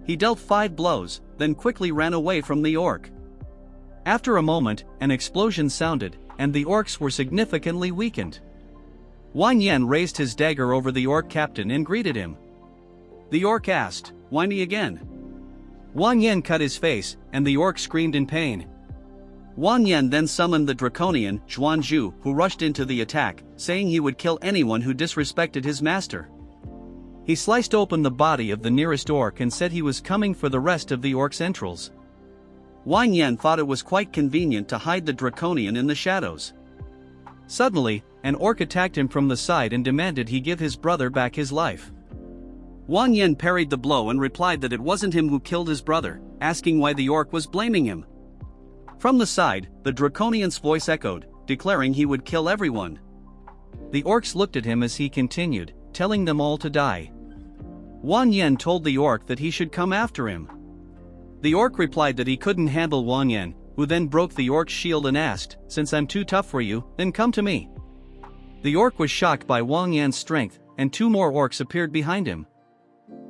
He dealt 5 blows, then quickly ran away from the orc. After a moment, an explosion sounded, and the orcs were significantly weakened. Wang Yan raised his dagger over the orc captain and greeted him. The orc asked, "Why me again?" Wang Yan cut his face, and the orc screamed in pain. Wang Yan then summoned the Draconian, Zhuanzhu, who rushed into the attack, saying he would kill anyone who disrespected his master. He sliced open the body of the nearest orc and said he was coming for the rest of the orc's entrails. Wang Yan thought it was quite convenient to hide the Draconian in the shadows. Suddenly, an orc attacked him from the side and demanded he give his brother back his life. Wang Yan parried the blow and replied that it wasn't him who killed his brother, asking why the orc was blaming him. From the side, the Draconian's voice echoed, declaring he would kill everyone. The orcs looked at him as he continued, telling them all to die. Wang Yan told the orc that he should come after him. The orc replied that he couldn't handle Wang Yan, who then broke the orc's shield and asked, "Since I'm too tough for you, then come to me." The orc was shocked by Wang Yan's strength, and two more orcs appeared behind him.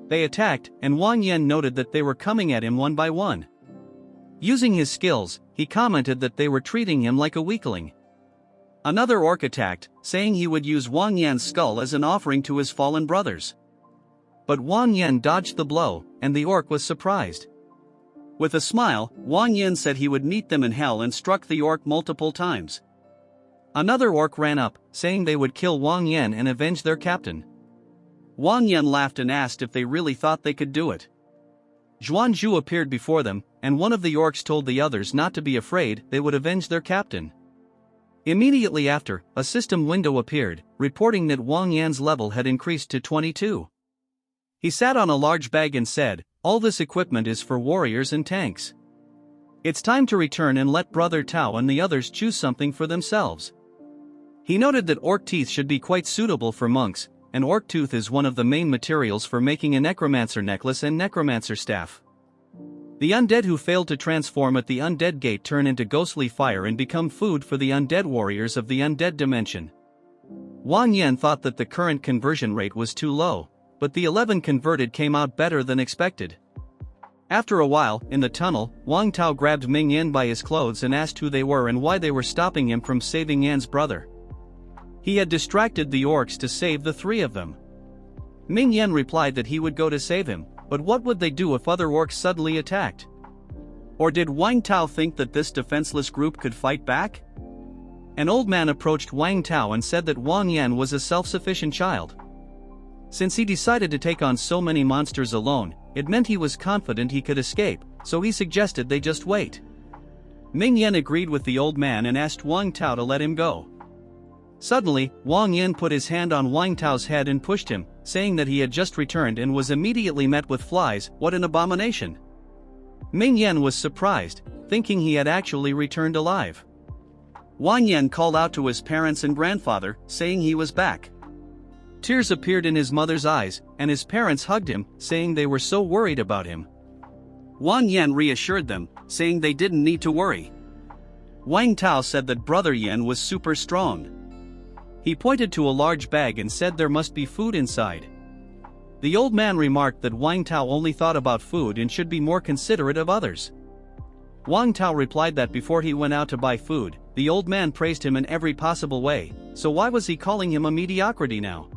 They attacked, and Wang Yan noted that they were coming at him one by one. Using his skills, he commented that they were treating him like a weakling. Another orc attacked, saying he would use Wang Yan's skull as an offering to his fallen brothers. But Wang Yan dodged the blow, and the orc was surprised. With a smile, Wang Yan said he would meet them in hell and struck the orc multiple times. Another orc ran up, saying they would kill Wang Yan and avenge their captain. Wang Yan laughed and asked if they really thought they could do it. Zhuanzhu appeared before them, and one of the orcs told the others not to be afraid, they would avenge their captain. Immediately after, a system window appeared, reporting that Wang Yan's level had increased to 22. He sat on a large bag and said, "All this equipment is for warriors and tanks. It's time to return and let Brother Tao and the others choose something for themselves." He noted that orc teeth should be quite suitable for monks, and orc tooth is one of the main materials for making a necromancer necklace and necromancer staff. The undead who failed to transform at the undead gate turn into ghostly fire and become food for the undead warriors of the undead dimension. Wang Yan thought that the current conversion rate was too low, but the 11 converted came out better than expected. After a while, in the tunnel, Wang Tao grabbed Ming Yan by his clothes and asked who they were and why they were stopping him from saving Yan's brother. He had distracted the orcs to save the three of them. Ming Yan replied that he would go to save him, but what would they do if other orcs suddenly attacked? Or did Wang Tao think that this defenseless group could fight back? An old man approached Wang Tao and said that Wang Yan was a self-sufficient child. Since he decided to take on so many monsters alone, it meant he was confident he could escape, so he suggested they just wait. Ming Yan agreed with the old man and asked Wang Tao to let him go. Suddenly, Wang Yan put his hand on Wang Tao's head and pushed him, saying that he had just returned and was immediately met with flies. What an abomination! Ming Yan was surprised, thinking he had actually returned alive. Wang Yan called out to his parents and grandfather, saying he was back. Tears appeared in his mother's eyes, and his parents hugged him, saying they were so worried about him. Wang Yan reassured them, saying they didn't need to worry. Wang Tao said that Brother Yan was super strong. He pointed to a large bag and said there must be food inside. The old man remarked that Wang Tao only thought about food and should be more considerate of others. Wang Tao replied that before he went out to buy food, the old man praised him in every possible way, so why was he calling him a mediocrity now?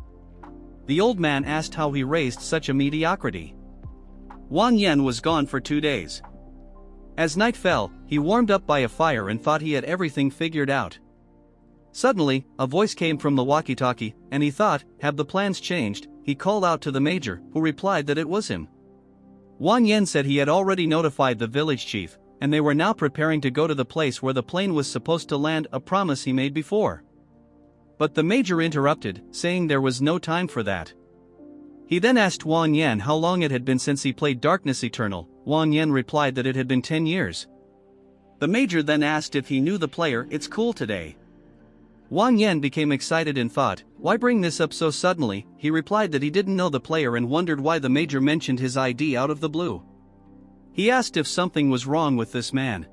The old man asked how he raised such a mediocrity. Wang Yan was gone for 2 days. As night fell, he warmed up by a fire and thought he had everything figured out. Suddenly, a voice came from the walkie-talkie, and he thought, have the plans changed? He called out to the major, who replied that it was him. Wang Yan said he had already notified the village chief, and they were now preparing to go to the place where the plane was supposed to land, a promise he made before. But the major interrupted, saying there was no time for that. He then asked Wang Yan how long it had been since he played Darkness Eternal. Wang Yan replied that it had been 10 years. The major then asked if he knew the player. It's cool today. Wang Yan became excited and thought, why bring this up so suddenly? He replied that he didn't know the player and wondered why the major mentioned his ID out of the blue. He asked if something was wrong with this man.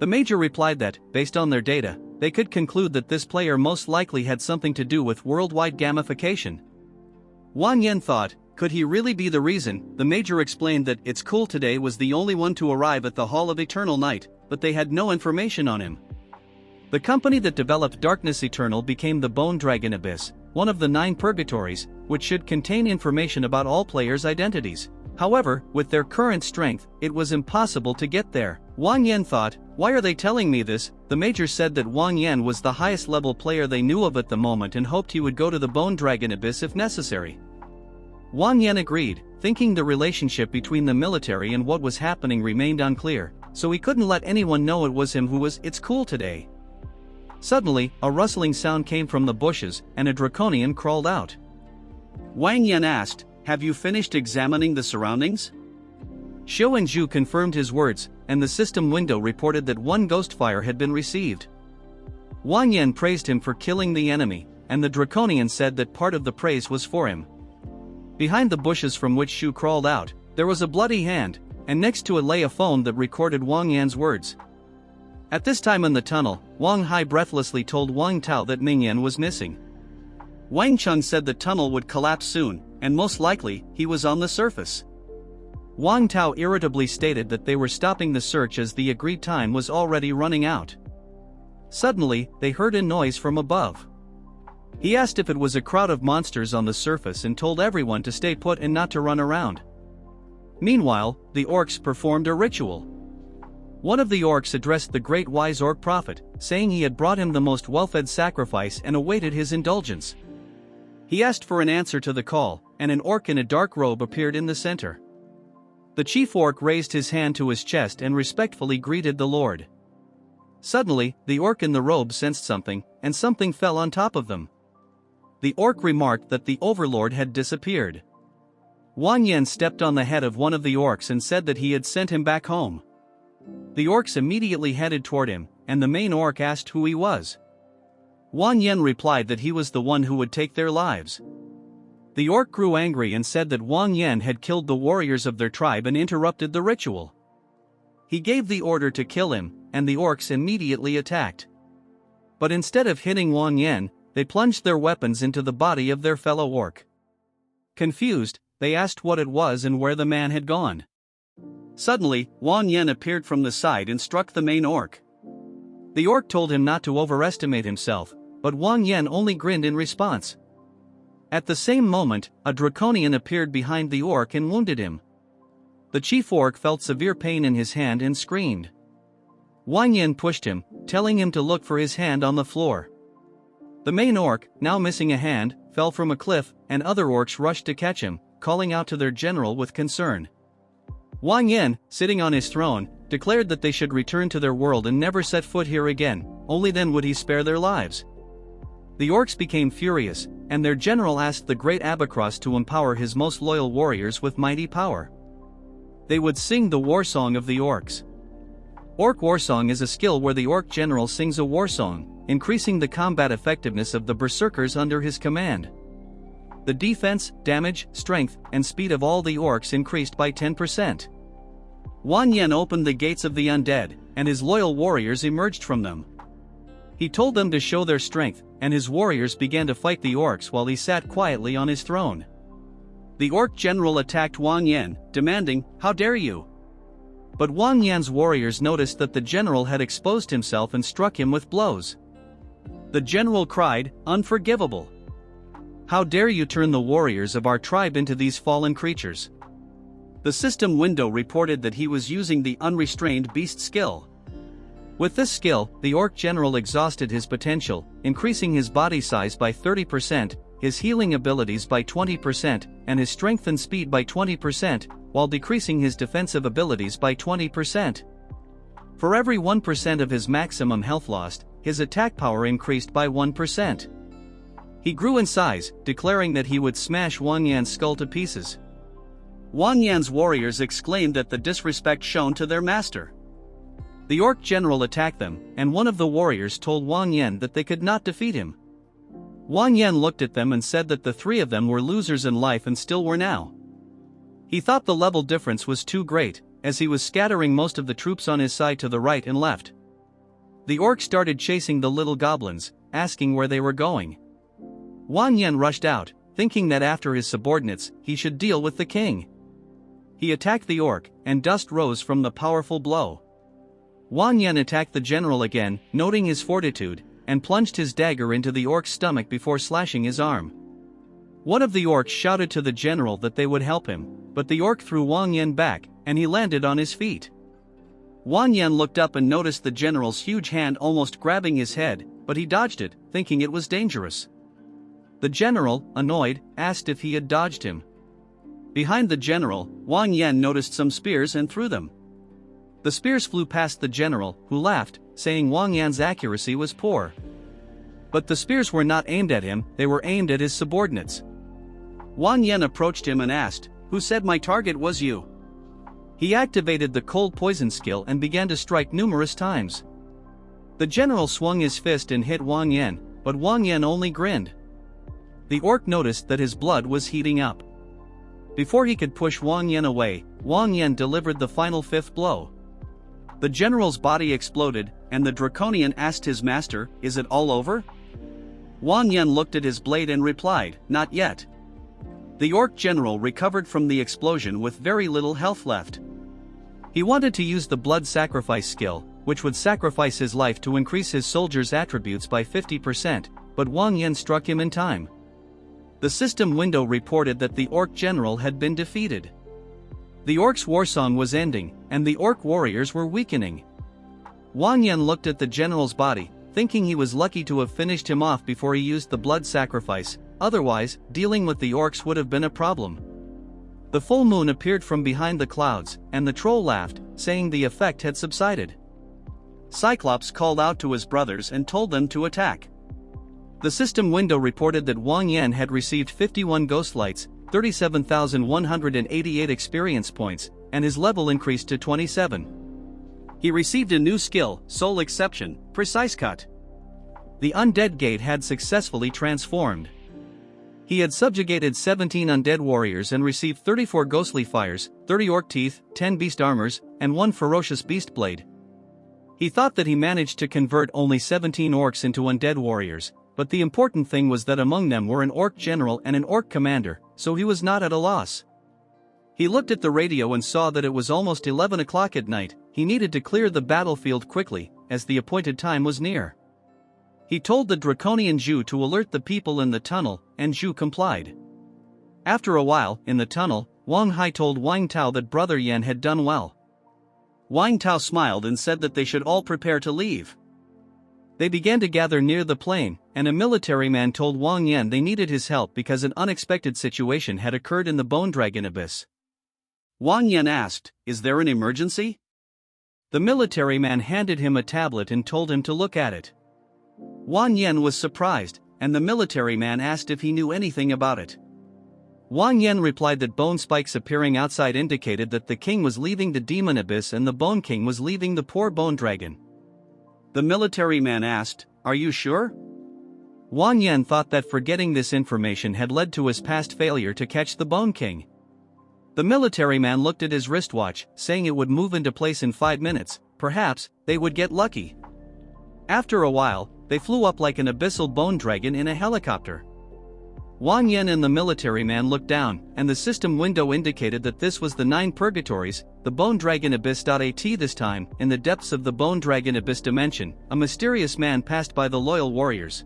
The major replied that, based on their data, they could conclude that this player most likely had something to do with worldwide gamification. Wang Yan thought, could he really be the reason? The major explained that It's Cool Today was the only one to arrive at the Hall of Eternal Night, but they had no information on him. The company that developed Darkness Eternal became the Bone Dragon Abyss, one of the 9 purgatories, which should contain information about all players' identities. However, with their current strength, it was impossible to get there. Wang Yan thought, why are they telling me this? The Major said that Wang Yan was the highest level player they knew of at the moment and hoped he would go to the Bone Dragon Abyss if necessary. Wang Yan agreed, thinking the relationship between the military and what was happening remained unclear, so he couldn't let anyone know it was him who was "It's cool today." Suddenly, a rustling sound came from the bushes, and a Draconian crawled out. Wang Yan asked, "Have you finished examining the surroundings?" Xiu and Zhu confirmed his words, and the system window reported that 1 ghost fire had been received. Wang Yan praised him for killing the enemy, and the Draconian said that part of the praise was for him. Behind the bushes from which Xiu crawled out, there was a bloody hand, and next to it lay a phone that recorded Wang Yan's words. At this time in the tunnel, Wang Hai breathlessly told Wang Tao that Ming Yan was missing. Wang Cheng said the tunnel would collapse soon, and most likely, he was on the surface. Wang Tao irritably stated that they were stopping the search as the agreed time was already running out. Suddenly, they heard a noise from above. He asked if it was a crowd of monsters on the surface and told everyone to stay put and not to run around. Meanwhile, the orcs performed a ritual. One of the orcs addressed the great wise orc prophet, saying he had brought him the most well-fed sacrifice and awaited his indulgence. He asked for an answer to the call, and an orc in a dark robe appeared in the center. The chief orc raised his hand to his chest and respectfully greeted the Lord. Suddenly, the orc in the robe sensed something, and something fell on top of them. The orc remarked that the overlord had disappeared. Wang Yan stepped on the head of one of the orcs and said that he had sent him back home. The orcs immediately headed toward him, and the main orc asked who he was. Wang Yan replied that he was the one who would take their lives. The orc grew angry and said that Wang Yan had killed the warriors of their tribe and interrupted the ritual. He gave the order to kill him, and the orcs immediately attacked. But instead of hitting Wang Yan, they plunged their weapons into the body of their fellow orc. Confused, they asked what it was and where the man had gone. Suddenly, Wang Yan appeared from the side and struck the main orc. The orc told him not to overestimate himself, but Wang Yan only grinned in response. At the same moment, a Draconian appeared behind the orc and wounded him. The chief orc felt severe pain in his hand and screamed. Wang Yan pushed him, telling him to look for his hand on the floor. The main orc, now missing a hand, fell from a cliff, and other orcs rushed to catch him, calling out to their general with concern. Wang Yan, sitting on his throne, declared that they should return to their world and never set foot here again, only then would he spare their lives. The orcs became furious, and their general asked the great Abacross to empower his most loyal warriors with mighty power. They would sing the war song of the orcs. Orc war song is a skill where the orc general sings a war song, increasing the combat effectiveness of the berserkers under his command. The defense, damage, strength, and speed of all the orcs increased by 10%. Wang Yan opened the gates of the undead, and his loyal warriors emerged from them. He told them to show their strength, and his warriors began to fight the orcs while he sat quietly on his throne. The orc general attacked Wang Yan, demanding, "How dare you?" But Wang Yan's warriors noticed that the general had exposed himself and struck him with blows. The general cried, "Unforgivable! How dare you turn the warriors of our tribe into these fallen creatures?" The system window reported that he was using the unrestrained beast skill. With this skill, the orc general exhausted his potential, increasing his body size by 30%, his healing abilities by 20%, and his strength and speed by 20%, while decreasing his defensive abilities by 20%. For every 1% of his maximum health lost, his attack power increased by 1%. He grew in size, declaring that he would smash Wang Yan's skull to pieces. Wang Yan's warriors exclaimed at the disrespect shown to their master. The orc general attacked them, and one of the warriors told Wang Yan that they could not defeat him. Wang Yan looked at them and said that the 3 of them were losers in life and still were now. He thought the level difference was too great, as he was scattering most of the troops on his side to the right and left. The orc started chasing the little goblins, asking where they were going. Wang Yan rushed out, thinking that after his subordinates, he should deal with the king. He attacked the orc, and dust rose from the powerful blow. Wang Yan attacked the general again, noting his fortitude, and plunged his dagger into the orc's stomach before slashing his arm. One of the orcs shouted to the general that they would help him, but the orc threw Wang Yan back, and he landed on his feet. Wang Yan looked up and noticed the general's huge hand almost grabbing his head, but he dodged it, thinking it was dangerous. The general, annoyed, asked if he had dodged him. Behind the general, Wang Yan noticed some spears and threw them. The spears flew past the general, who laughed, saying Wang Yan's accuracy was poor. But the spears were not aimed at him, they were aimed at his subordinates. Wang Yan approached him and asked, "Who said my target was you?" He activated the cold poison skill and began to strike numerous times. The general swung his fist and hit Wang Yan, but Wang Yan only grinned. The orc noticed that his blood was heating up. Before he could push Wang Yan away, Wang Yan delivered the final fifth blow. The general's body exploded, and the Draconian asked his master, "Is it all over?" Wang Yan looked at his blade and replied, "Not yet." The orc general recovered from the explosion with very little health left. He wanted to use the blood sacrifice skill, which would sacrifice his life to increase his soldiers' attributes by 50%, but Wang Yan struck him in time. The system window reported that the orc general had been defeated. The orcs' warsong was ending, and the orc warriors were weakening. Wang Yan looked at the general's body, thinking he was lucky to have finished him off before he used the blood sacrifice, otherwise, dealing with the orcs would have been a problem. The full moon appeared from behind the clouds, and the troll laughed, saying the effect had subsided. Cyclops called out to his brothers and told them to attack. The system window reported that Wang Yan had received 51 ghost lights, 37,188 experience points, and his level increased to 27. He received a new skill, Soul Exception, Precise Cut. The undead gate had successfully transformed. He had subjugated 17 undead warriors and received 34 ghostly fires, 30 orc teeth, 10 beast armors, and 1 ferocious beast blade. He thought that he managed to convert only 17 orcs into undead warriors, but the important thing was that among them were an orc general and an orc commander, so he was not at a loss. He looked at the radio and saw that it was almost 11 o'clock at night. He needed to clear the battlefield quickly, as the appointed time was near. He told the Draconian Zhu to alert the people in the tunnel, and Zhu complied. After a while, in the tunnel, Wang Hai told Wang Tao that Brother Yan had done well. Wang Tao smiled and said that they should all prepare to leave. They began to gather near the plain, and a military man told Wang Yan they needed his help because an unexpected situation had occurred in the Bone Dragon Abyss. Wang Yan asked, "Is there an emergency?" The military man handed him a tablet and told him to look at it. Wang Yan was surprised, and the military man asked if he knew anything about it. Wang Yan replied that bone spikes appearing outside indicated that the king was leaving the demon abyss and the Bone King was leaving the poor bone dragon. The military man asked, "Are you sure?" Wang Yan thought that forgetting this information had led to his past failure to catch the Bone King. The military man looked at his wristwatch, saying it would move into place in 5 minutes, perhaps they would get lucky. After a while, they flew up like an abyssal bone dragon in a helicopter. Wang Yan and the military man looked down, and the system window indicated that this was the 9 purgatories, the Bone Dragon Abyss.at. This time, in the depths of the Bone Dragon Abyss dimension, a mysterious man passed by the loyal warriors.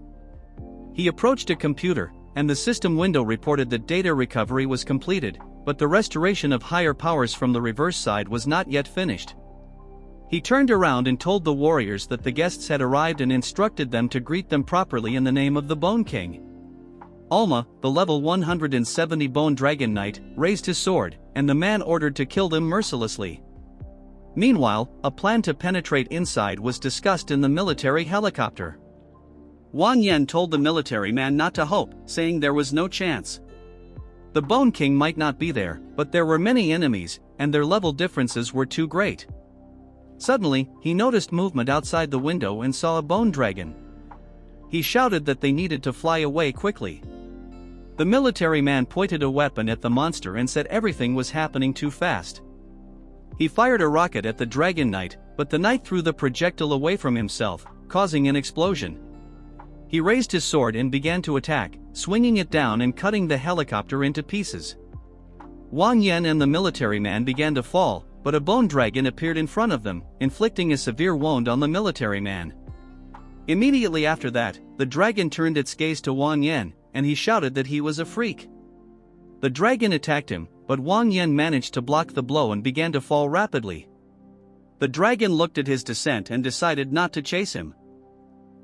He approached a computer, and the system window reported that data recovery was completed, but the restoration of higher powers from the reverse side was not yet finished. He turned around and told the warriors that the guests had arrived and instructed them to greet them properly in the name of the Bone King. Alma, the level 170 Bone Dragon Knight, raised his sword, and the man ordered to kill them mercilessly. Meanwhile, a plan to penetrate inside was discussed in the military helicopter. Wang Yan told the military man not to hope, saying there was no chance. The Bone King might not be there, but there were many enemies, and their level differences were too great. Suddenly, he noticed movement outside the window and saw a bone dragon. He shouted that they needed to fly away quickly. The military man pointed a weapon at the monster and said everything was happening too fast. He fired a rocket at the Dragon Knight, but the knight threw the projectile away from himself, causing an explosion. He raised his sword and began to attack, swinging it down and cutting the helicopter into pieces. Wang Yan and the military man began to fall, but a bone dragon appeared in front of them, inflicting a severe wound on the military man. Immediately after that, the dragon turned its gaze to Wang Yan, and he shouted that he was a freak. The dragon attacked him, but Wang Yan managed to block the blow and began to fall rapidly. The dragon looked at his descent and decided not to chase him.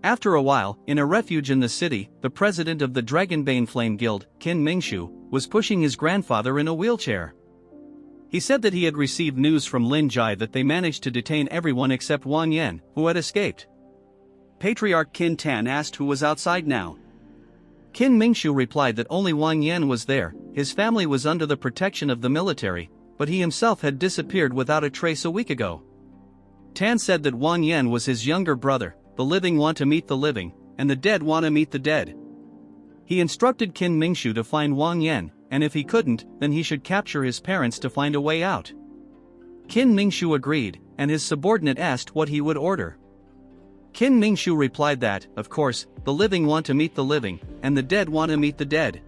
After a while, in a refuge in the city, the president of the Dragonbane Flame Guild, Qin Mingshu, was pushing his grandfather in a wheelchair. He said that he had received news from Lin Jai that they managed to detain everyone except Wang Yan, who had escaped. Patriarch Qin Tan asked who was outside now. Qin Mingshu replied that only Wang Yan was there. His family was under the protection of the military, but he himself had disappeared without a trace a week ago. Tan said that Wang Yan was his younger brother. The living want to meet the living, and the dead want to meet the dead. He instructed Qin Mingshu to find Wang Yan, and if he couldn't, then he should capture his parents to find a way out. Qin Mingshu agreed, and his subordinate asked what he would order. Qin Mingshu replied that, of course, the living want to meet the living, and the dead want to meet the dead.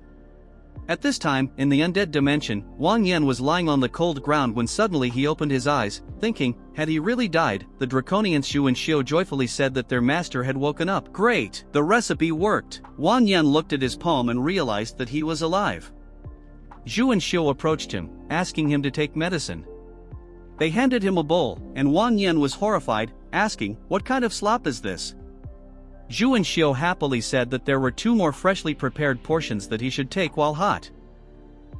At this time, in the undead dimension, Wang Yan was lying on the cold ground when suddenly he opened his eyes, thinking, had he really died? The Draconian Shu and Xiu joyfully said that their master had woken up. Great! The recipe worked! Wang Yan looked at his palm and realized that he was alive. Zhu and Xiu approached him, asking him to take medicine. They handed him a bowl, and Wang Yan was horrified, asking, what kind of slop is this? Zhu and Xiu happily said that there were 2 more freshly prepared portions that he should take while hot.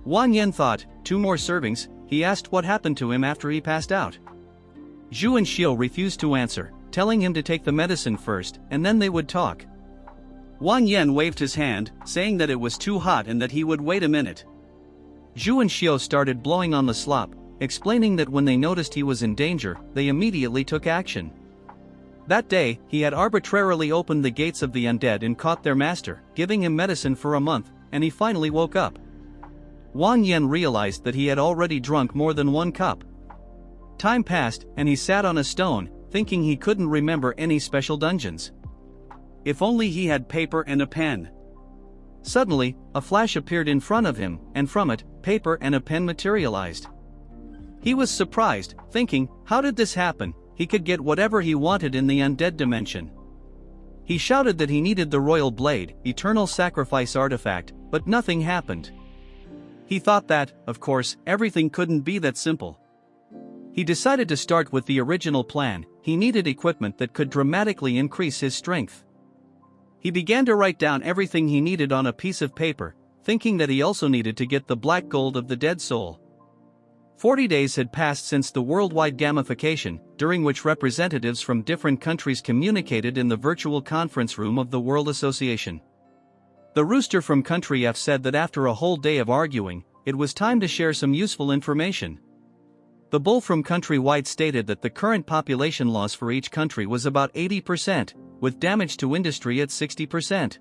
Wang Yan thought, 2 more servings. He asked what happened to him after he passed out. Zhu and Xiu refused to answer, telling him to take the medicine first, and then they would talk. Wang Yan waved his hand, saying that it was too hot and that he would wait a minute. Zhu and Xiu started blowing on the slop, explaining that when they noticed he was in danger, they immediately took action. That day, he had arbitrarily opened the gates of the undead and caught their master, giving him medicine for a month, and he finally woke up. Wang Yan realized that he had already drunk more than 1 cup. Time passed, and he sat on a stone, thinking he couldn't remember any special dungeons. If only he had paper and a pen. Suddenly, a flash appeared in front of him, and from it, paper and a pen materialized. He was surprised, thinking, how did this happen? He could get whatever he wanted in the undead dimension. He shouted that he needed the royal blade, eternal sacrifice artifact, but nothing happened. He thought that, of course, everything couldn't be that simple. He decided to start with the original plan. He needed equipment that could dramatically increase his strength. He began to write down everything he needed on a piece of paper, thinking that he also needed to get the black gold of the dead soul. 40 days had passed since the worldwide gamification, during which representatives from different countries communicated in the virtual conference room of the World Association. The rooster from Country F said that after a whole day of arguing, it was time to share some useful information. The bull from Country White stated that the current population loss for each country was about 80%, with damage to industry at 60%.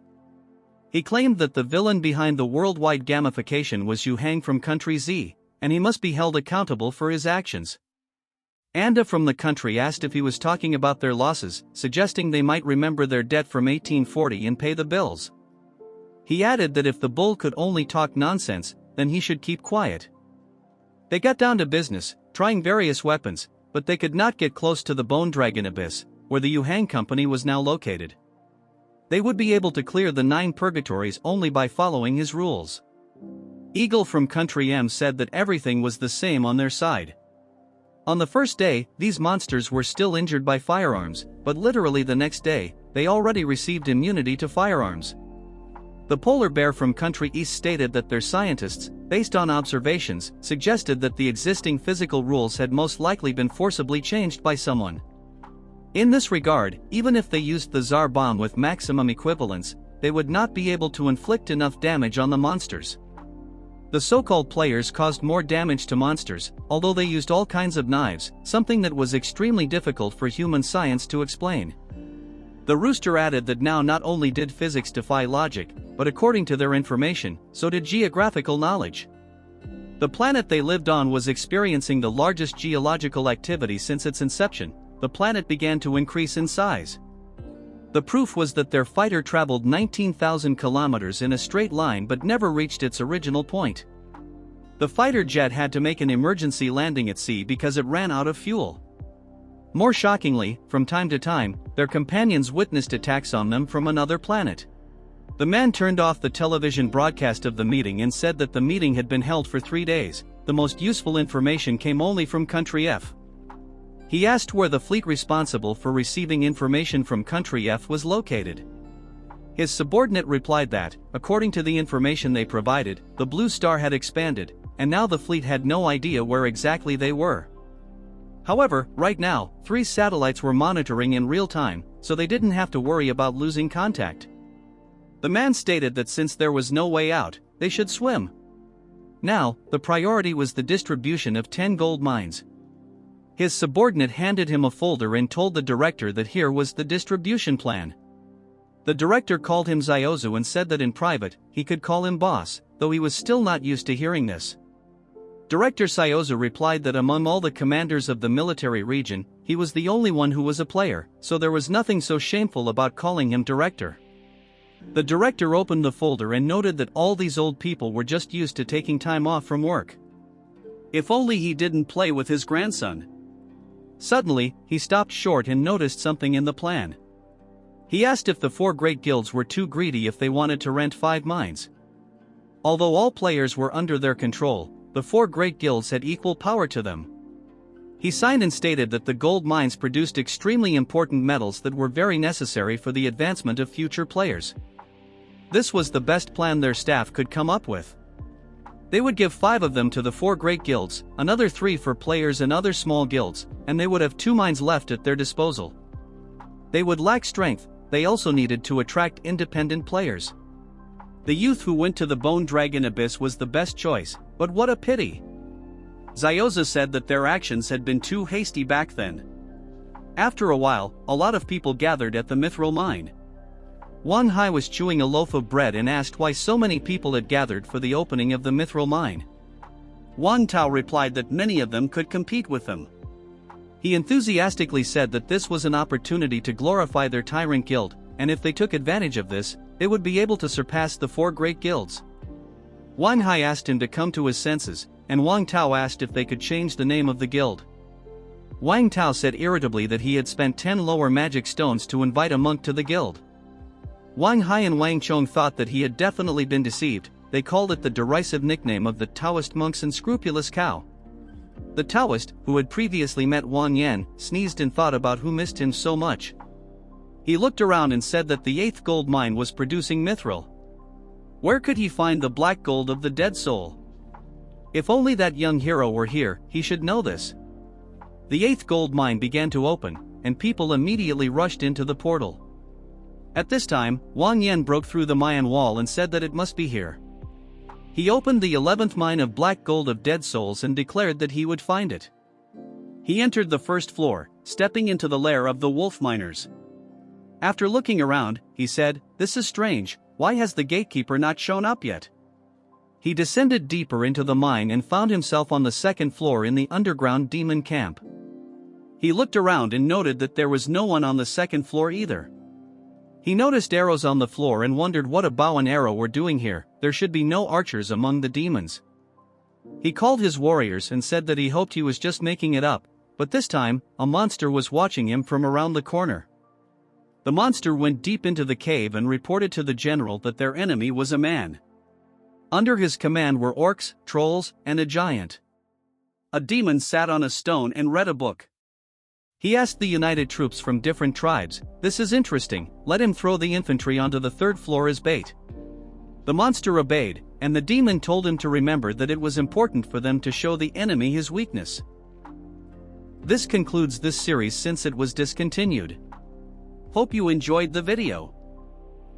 He claimed that the villain behind the worldwide gamification was Yu Hang from Country Z, and he must be held accountable for his actions. Anda from the country asked if he was talking about their losses, suggesting they might remember their debt from 1840 and pay the bills. He added that if the bull could only talk nonsense, then he should keep quiet. They got down to business, trying various weapons, but they could not get close to the Bone Dragon Abyss, where the Yu Hang Company was now located. They would be able to clear the 9 purgatories only by following his rules. Eagle from Country M said that everything was the same on their side. On the first day, these monsters were still injured by firearms, but literally the next day, they already received immunity to firearms. The Polar Bear from Country East stated that their scientists, based on observations, suggested that the existing physical rules had most likely been forcibly changed by someone. In this regard, even if they used the Tsar bomb with maximum equivalence, they would not be able to inflict enough damage on the monsters. The so-called players caused more damage to monsters, although they used all kinds of knives, something that was extremely difficult for human science to explain. The rooster added that now not only did physics defy logic, but according to their information, so did geographical knowledge. The planet they lived on was experiencing the largest geological activity since its inception. The planet began to increase in size. The proof was that their fighter traveled 19,000 kilometers in a straight line but never reached its original point. The fighter jet had to make an emergency landing at sea because it ran out of fuel. More shockingly, from time to time, their companions witnessed attacks on them from another planet. The man turned off the television broadcast of the meeting and said that the meeting had been held for 3 days. The most useful information came only from Country F. He asked where the fleet responsible for receiving information from Country F was located. His subordinate replied that, according to the information they provided, the Blue Star had expanded, and now the fleet had no idea where exactly they were. However, right now, 3 satellites were monitoring in real time, so they didn't have to worry about losing contact. The man stated that since there was no way out, they should swim. Now, the priority was the distribution of 10 gold mines. His subordinate handed him a folder and told the director that here was the distribution plan. The director called him Ziozu and said that in private, he could call him boss, though he was still not used to hearing this. Director Ziozu replied that among all the commanders of the military region, he was the only one who was a player, so there was nothing so shameful about calling him director. The director opened the folder and noted that all these old people were just used to taking time off from work. If only he didn't play with his grandson. Suddenly, he stopped short and noticed something in the plan. He asked if the 4 great guilds were too greedy if they wanted to rent 5 mines. Although all players were under their control, the 4 great guilds had equal power to them. He signed and stated that the gold mines produced extremely important metals that were very necessary for the advancement of future players. This was the best plan their staff could come up with. They would give 5 of them to the 4 great guilds, another 3 for players and other small guilds, and they would have 2 mines left at their disposal. They would lack strength, they also needed to attract independent players. The youth who went to the Bone Dragon Abyss was the best choice, but what a pity. Zioza said that their actions had been too hasty back then. After a while, a lot of people gathered at the Mithril mine. Wang Hai was chewing a loaf of bread and asked why so many people had gathered for the opening of the Mithril mine. Wang Tao replied that many of them could compete with them. He enthusiastically said that this was an opportunity to glorify their tyrant guild, and if they took advantage of this, they would be able to surpass the 4 great guilds. Wang Hai asked him to come to his senses, and Wang Tao asked if they could change the name of the guild. Wang Tao said irritably that he had spent 10 lower magic stones to invite a monk to the guild. Wang Hai and Wang Chong thought that he had definitely been deceived. They called it the derisive nickname of the Taoist monk's unscrupulous cow. The Taoist, who had previously met Wang Yan, sneezed and thought about who missed him so much. He looked around and said that the 8th gold mine was producing mithril. Where could he find the black gold of the dead soul? If only that young hero were here, he should know this. The 8th gold mine began to open, and people immediately rushed into the portal. At this time, Wang Yan broke through the Mayan wall and said that it must be here. He opened the 11th mine of black gold of dead souls and declared that he would find it. He entered the first floor, stepping into the lair of the wolf miners. After looking around, he said, "This is strange, why has the gatekeeper not shown up yet?" He descended deeper into the mine and found himself on the 2nd floor in the underground demon camp. He looked around and noted that there was no one on the 2nd floor either. He noticed arrows on the floor and wondered what a bow and arrow were doing here. There should be no archers among the demons. He called his warriors and said that he hoped he was just making it up, but this time, a monster was watching him from around the corner. The monster went deep into the cave and reported to the general that their enemy was a man. Under his command were orcs, trolls, and a giant. A demon sat on a stone and read a book. He asked the united troops from different tribes, "This is interesting, let him throw the infantry onto the 3rd floor as bait." The monster obeyed, and the demon told him to remember that it was important for them to show the enemy his weakness. This concludes this series since it was discontinued. Hope you enjoyed the video.